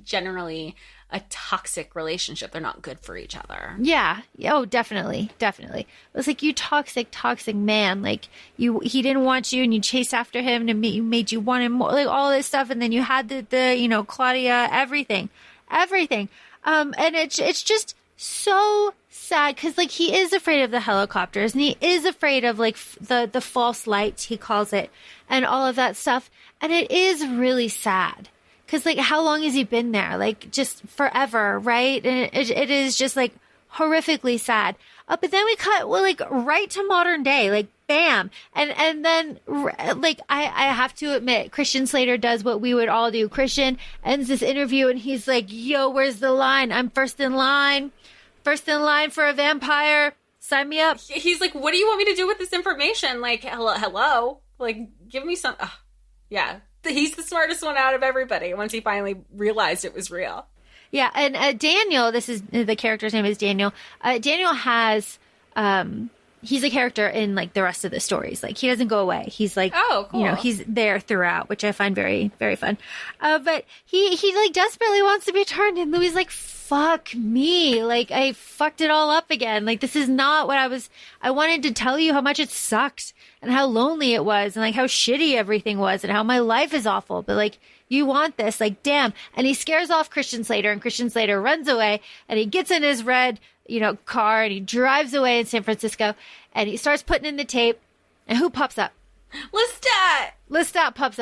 generally a toxic relationship? They're not good for each other. Yeah. Oh, definitely. Definitely. It was like, you toxic man. Like, he didn't want you and you chased after him and made you want him more, like all this stuff. And then you had the Claudia, everything. And it's just so sad because, like, he is afraid of the helicopters and he is afraid of, like, the false light, he calls it, and all of that stuff. And it is really sad because, like, how long has he been there? Like, just forever, right? And it is just, like, horrifically sad. But then we cut, like, right to modern day, like, bam. And then, like, I have to admit, Christian Slater does what we would all do. Christian ends this interview and he's like, yo, where's the line? I'm first in line for a vampire. Sign me up. He's like, what do you want me to do with this information? Like, hello? Like, give me some. Yeah. He's the smartest one out of everybody once he finally realized it was real. Yeah. And Daniel, this is the character's name is Daniel. Daniel has, he's a character in, like, the rest of the stories. Like, he doesn't go away. He's like, oh, cool. He's there throughout, which I find very, very fun. But he like desperately wants to be turned, and Louis like, fuck me. Like, I fucked it all up again. Like, this is not what I wanted to tell you how much it sucked and how lonely it was and, like, how shitty everything was and how my life is awful. But, like, you want this, like, damn. And he scares off Christian Slater, and Christian Slater runs away, and he gets in his red, car, and he drives away in San Francisco, and he starts putting in the tape, and who pops up? Lestat pops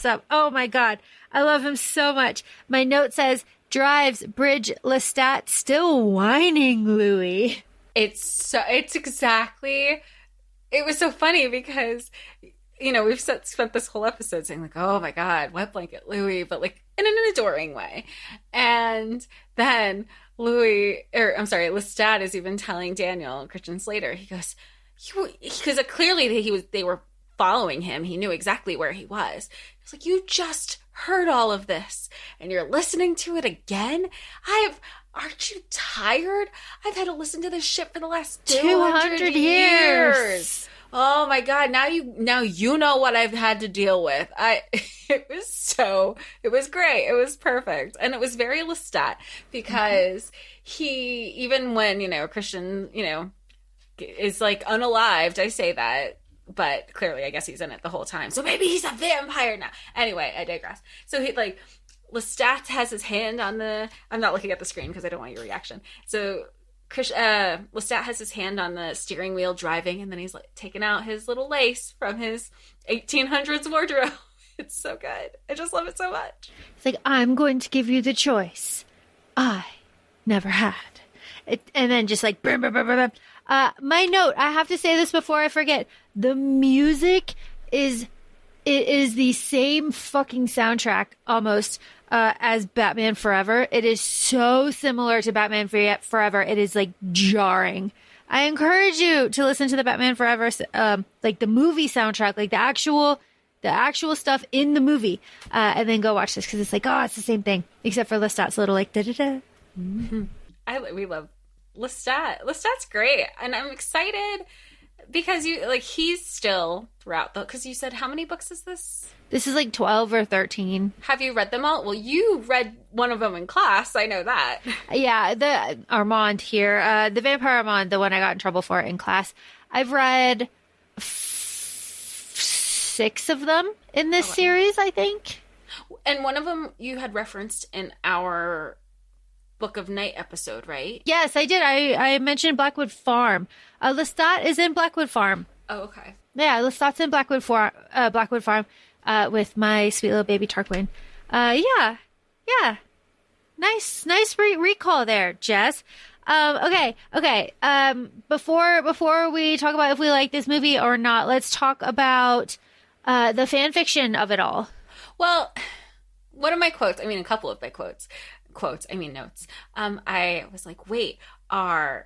up. Oh my God. I love him so much. My note says, drives bridge Lestat, still whining Louis. It was so funny because, we've spent this whole episode saying, like, oh my God, wet blanket Louis, but, like, in an adoring way. And then Lestat is even telling Daniel, Christian Slater, he goes, because clearly they were following him. He knew exactly where he was. He's like, you just heard all of this and you're listening to it again? Aren't you tired? I've had to listen to this shit for the last 200 years. Oh my God. Now you know what I've had to deal with. It was great. It was perfect. And it was very Lestat because he, even when, Christian, is like unalived, I say that, but clearly I guess he's in it the whole time. So maybe he's a vampire now. Anyway, I digress. So he, like, Lestat has his hand on I'm not looking at the screen because I don't want your reaction. So Lestat has his hand on the steering wheel driving, and then he's, like, taking out his little lace from his 1800s wardrobe. It's so good. I just love it so much. It's like, I'm going to give you the choice I never had. And then just like, brum, brum, brum, brum. My note, I have to say this before I forget. The music is the same fucking soundtrack almost as Batman Forever. It is so similar to Batman Forever. It is, like, jarring. I encourage you to listen to the Batman Forever, like the movie soundtrack, like the actual stuff in the movie, and then go watch this because it's like, oh, it's the same thing except for Lestat's little, like, da da da. Mm-hmm. We love Lestat. Lestat's great, and I'm excited because he's still throughout because you said, how many books is this? This is like 12 or 13. Have you read them all? Well, you read one of them in class. I know that. Yeah, the Armand here, the Vampire Armand, the one I got in trouble for in class. I've read 6 of them in this series, I think. And one of them you had referenced in our Book of Night episode, right? Yes, I did. I mentioned Blackwood Farm. Lestat is in Blackwood Farm. Oh, okay. Yeah, Lestat's in Blackwood Farm with my sweet little baby Tarquin. Yeah. Nice recall there, Jess. Okay. Before we talk about if we like this movie or not, let's talk about the fan fiction of it all. Well, one of my quotes, I mean, a couple of my notes. I was like, wait, I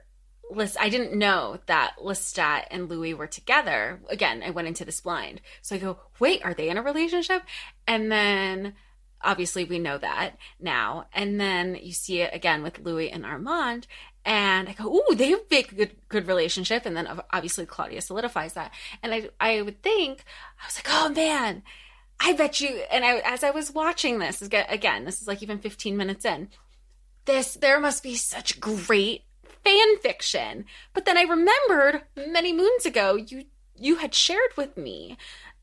didn't know that Lestat and Louis were together. Again, I went into this blind. So I go, wait, are they in a relationship? And then obviously we know that now. And then you see it again with Louis and Armand. And I go, ooh, they have a big, good relationship. And then obviously Claudia solidifies that. And I would think, I was like, oh man, I bet you. And as I was watching this, again, this is like even 15 minutes in, there must be such great fan fiction. But then I remembered many moons ago, you had shared with me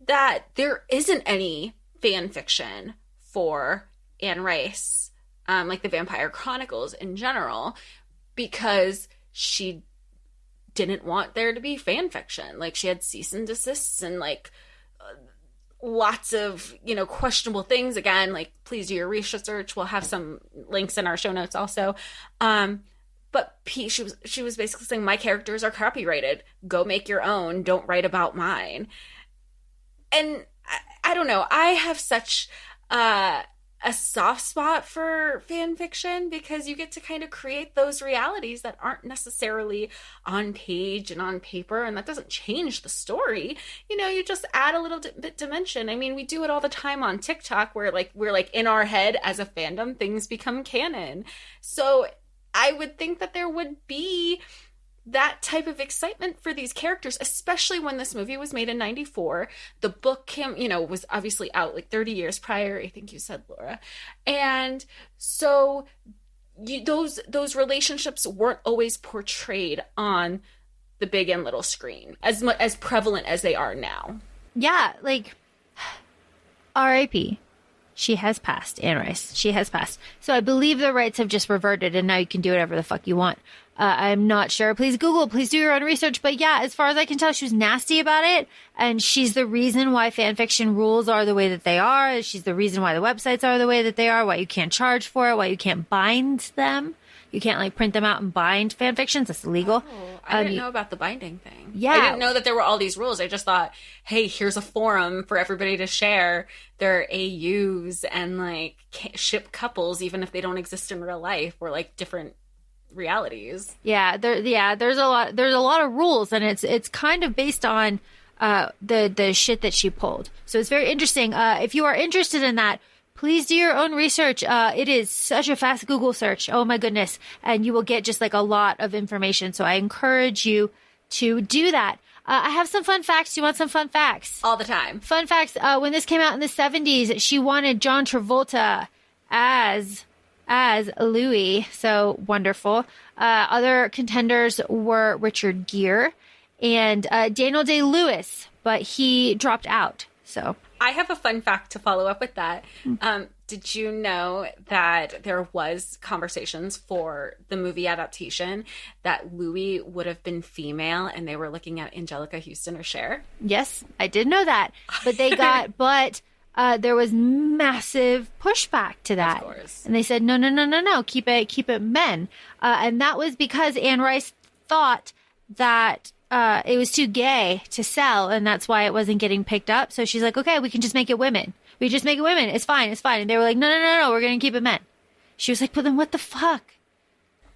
that there isn't any fan fiction for Anne Rice, like the Vampire Chronicles in general, because she didn't want there to be fan fiction. Like, she had cease and desists and like lots of, questionable things. Again, like, please do your research. We'll have some links in our show notes also. But she was basically saying, my characters are copyrighted. Go make your own. Don't write about mine. And I don't know. I have such a soft spot for fan fiction because you get to kind of create those realities that aren't necessarily on page and on paper, and that doesn't change the story. You just add a little bit dimension. I mean, we do it all the time on TikTok where we're like in our head as a fandom, things become canon. So I would think that there would be that type of excitement for these characters, especially when this movie was made in 94. The book was obviously out like 30 years prior, I think you said, Laura. And so those relationships weren't always portrayed on the big and little screen as prevalent as they are now. Yeah, like R.I.P. She has passed, Anne Rice. She has passed. So I believe the rights have just reverted, and now you can do whatever the fuck you want. I'm not sure. Please Google. Please do your own research. But yeah, as far as I can tell, she was nasty about it. And she's the reason why fanfiction rules are the way that they are. She's the reason why the websites are the way that they are, why you can't charge for it, why you can't bind them. You can't print them out and bind fanfictions. That's illegal. Oh, I didn't know about the binding thing. Yeah. I didn't know that there were all these rules. I just thought, hey, here's a forum for everybody to share their AUs and ship couples, even if they don't exist in real life, or different realities. There's a lot of rules, and it's kind of based on the shit that she pulled. So it's very interesting. If you are interested in that, please do your own research. It is such a fast Google search. Oh my goodness. And you will get just a lot of information. So I encourage you to do that. I have some fun facts. Do you want some fun facts? All the time. Fun facts. When this came out in the 70s, she wanted John Travolta as Louis. So wonderful. Other contenders were Richard Gere and Daniel Day-Lewis, but he dropped out. So I have a fun fact to follow up with that. Did you know that there was conversations for the movie adaptation that Louis would have been female, and they were looking at Angelica Houston or Cher? Yes, I did know that. But they got there was massive pushback to that. Of course. And they said, no, keep it men. And that was because Anne Rice thought that it was too gay to sell, and that's why it wasn't getting picked up. So she's like, okay, we can just make it women. We just make it women. It's fine. And they were like, no, we're going to keep it men. She was like, but then what the fuck?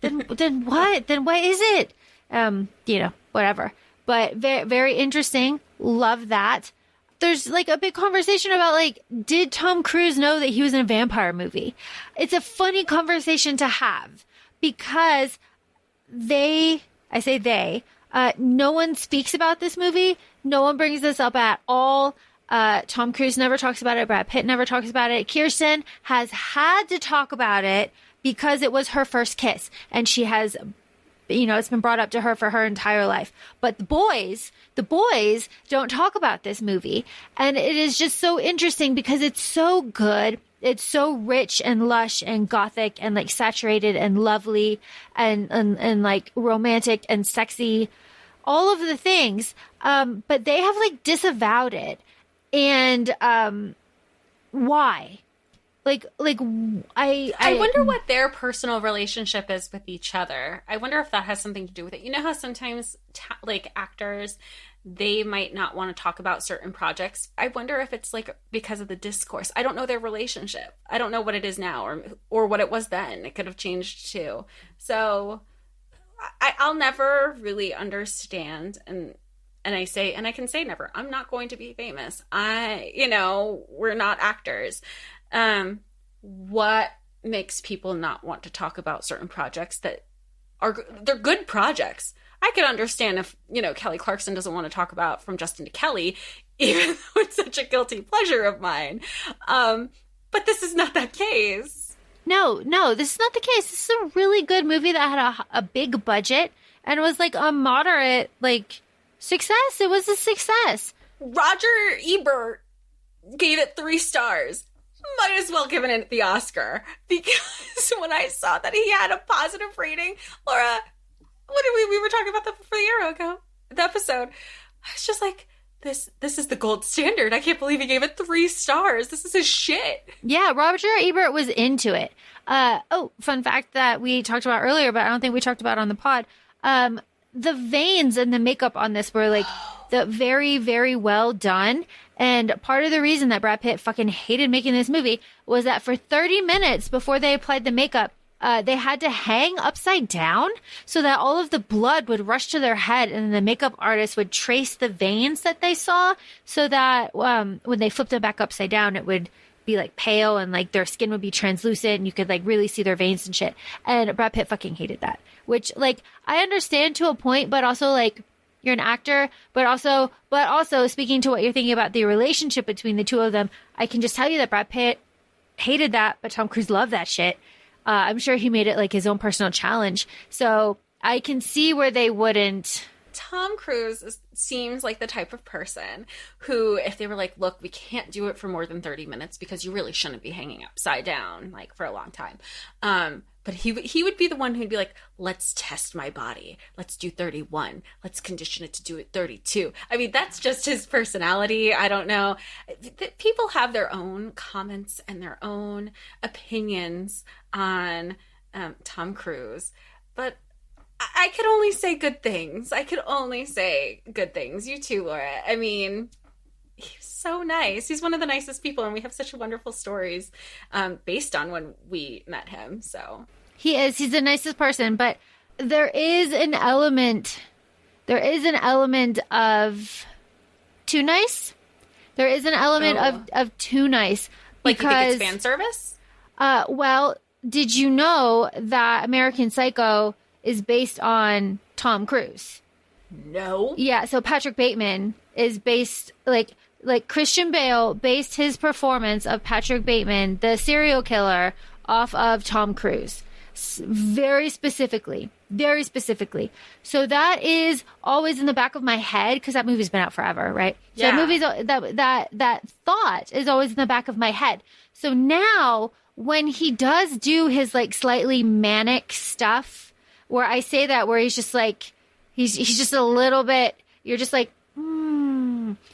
Then what? Then what is it? Whatever. But very, very interesting. Love that. There's a big conversation about did Tom Cruise know that he was in a vampire movie? It's a funny conversation to have because no one speaks about this movie. No one brings this up at all. Tom Cruise never talks about it. Brad Pitt never talks about it. Kirsten has had to talk about it because it was her first kiss, and she has, it's been brought up to her for her entire life. But the boys don't talk about this movie, and it is just so interesting because it's so good. It's so rich and lush and gothic and saturated and lovely and romantic and sexy, all of the things. But they have disavowed it. And why? I wonder what their personal relationship is with each other. I wonder if that has something to do with it. You know how sometimes actors, they might not want to talk about certain projects. I wonder if it's because of the discourse. I don't know their relationship. I don't know what it is now or what it was then. It could have changed too. So I'll never really understand. And I can say never. I'm not going to be famous. We're not actors. What makes people not want to talk about certain projects that they're good projects. I could understand if, Kelly Clarkson doesn't want to talk about From Justin to Kelly, even though it's such a guilty pleasure of mine. But this is not that case. No, this is not the case. This is a really good movie that had a big budget and was like a moderate, like, success. It was a success. Roger Ebert gave it 3 stars. Might as well given it the Oscar. Because when I saw that he had a positive rating, Laura, what did we were talking about that for the year ago, the episode. I was just like, this is the gold standard. I can't believe he gave it 3 stars. This is his shit. Yeah, Roger Ebert was into it. Fun fact that we talked about earlier, but I don't think we talked about on the pod. The veins and the makeup on this were like very, very well done. And part of the reason that Brad Pitt fucking hated making this movie was that for 30 minutes before they applied the makeup, they had to hang upside down so that all of the blood would rush to their head, and the makeup artist would trace the veins that they saw so that when they flipped it back upside down, it would be like pale and like their skin would be translucent and you could like really see their veins and shit. And Brad Pitt fucking hated that, which like I understand to a point, but also like you're an actor, but also speaking to what you're thinking about the relationship between the two of them, I can just tell you that Brad Pitt hated that, but Tom Cruise loved that shit. I'm sure he made it like his own personal challenge. So I can see where they wouldn't. Tom Cruise seems like the type of person who, if they were like, look, we can't do it for more than 30 minutes because you really shouldn't be hanging upside down like for a long time. But he would be the one who'd be like, let's test my body. Let's do 31. Let's condition it to do it 32. I mean, that's just his personality. I don't know. People have their own comments and their own opinions on Tom Cruise. But I could only say good things. You too, Laura. I mean, he's so nice. He's one of the nicest people, and we have such wonderful stories based on when we met him. So he is. He's the nicest person, but there is an element of too nice. There is an element of too nice. Like, you think it's fan service? Well, did you know that American Psycho is based on Tom Cruise? No. Yeah, so Patrick Bateman is based, like Christian Bale based his performance of Patrick Bateman, the serial killer, off of Tom Cruise. Very specifically. So that is always in the back of my head because that movie's been out forever, right? Yeah. So that thought is always in the back of my head. So now when he does do his like slightly manic stuff, where I say that, where he's just like, he's just a little bit, you're just like,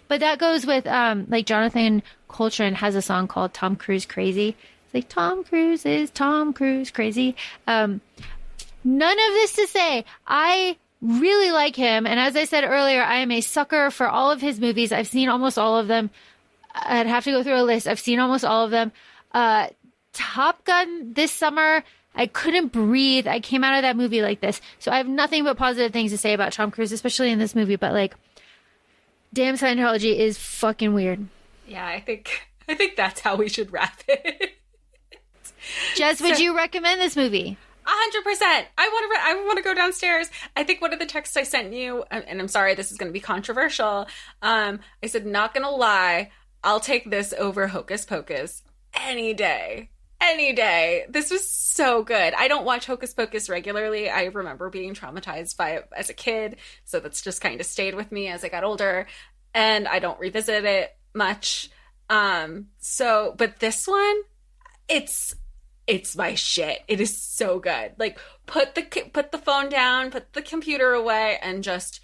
But that goes with, like Jonathan Coltrane has a song called Tom Cruise Crazy. It's like, Tom Cruise is Tom Cruise crazy. None of this to say, I really like him. And as I said earlier, I am a sucker for all of his movies. I've seen almost all of them. I'd have to go through a list. I've seen almost all of them. Top Gun this summer, I couldn't breathe. I came out of that movie like this. So I have nothing but positive things to say about Tom Cruise, especially in this movie. But like, damn, Scientology is fucking weird. Yeah, I think that's how we should wrap it. Jess, would you recommend this movie? 100%. I want to go downstairs. I think one of the texts I sent you, and I'm sorry, this is going to be controversial. I said, not going to lie, I'll take this over Hocus Pocus any day. Any day. This was so good. I don't watch Hocus Pocus regularly. I remember being traumatized by it as a kid, so that's just kind of stayed with me as I got older, and I don't revisit it much. But this one, it's my shit. It is so good. Like, put the phone down, put the computer away, and just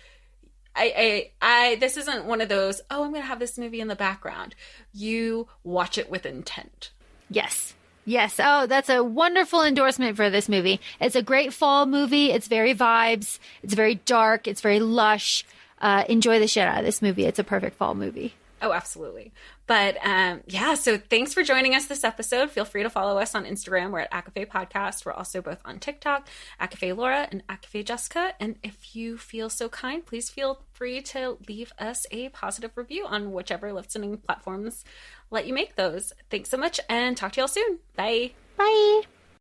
this isn't one of those, oh, I'm gonna have this movie in the background. You watch it with intent. Yes. Oh, that's a wonderful endorsement for this movie. It's a great fall movie. It's very vibes. It's very dark. It's very lush. Enjoy the shit out of this movie. It's a perfect fall movie. Oh, absolutely. But yeah, so thanks for joining us this episode. Feel free to follow us on Instagram. We're at ACOFAE Podcast. We're also both on TikTok, ACOFAE Laura and ACOFAE Jessica. And if you feel so kind, please feel free to leave us a positive review on whichever listening platforms let you make those. Thanks so much, and talk to y'all soon. Bye. Bye.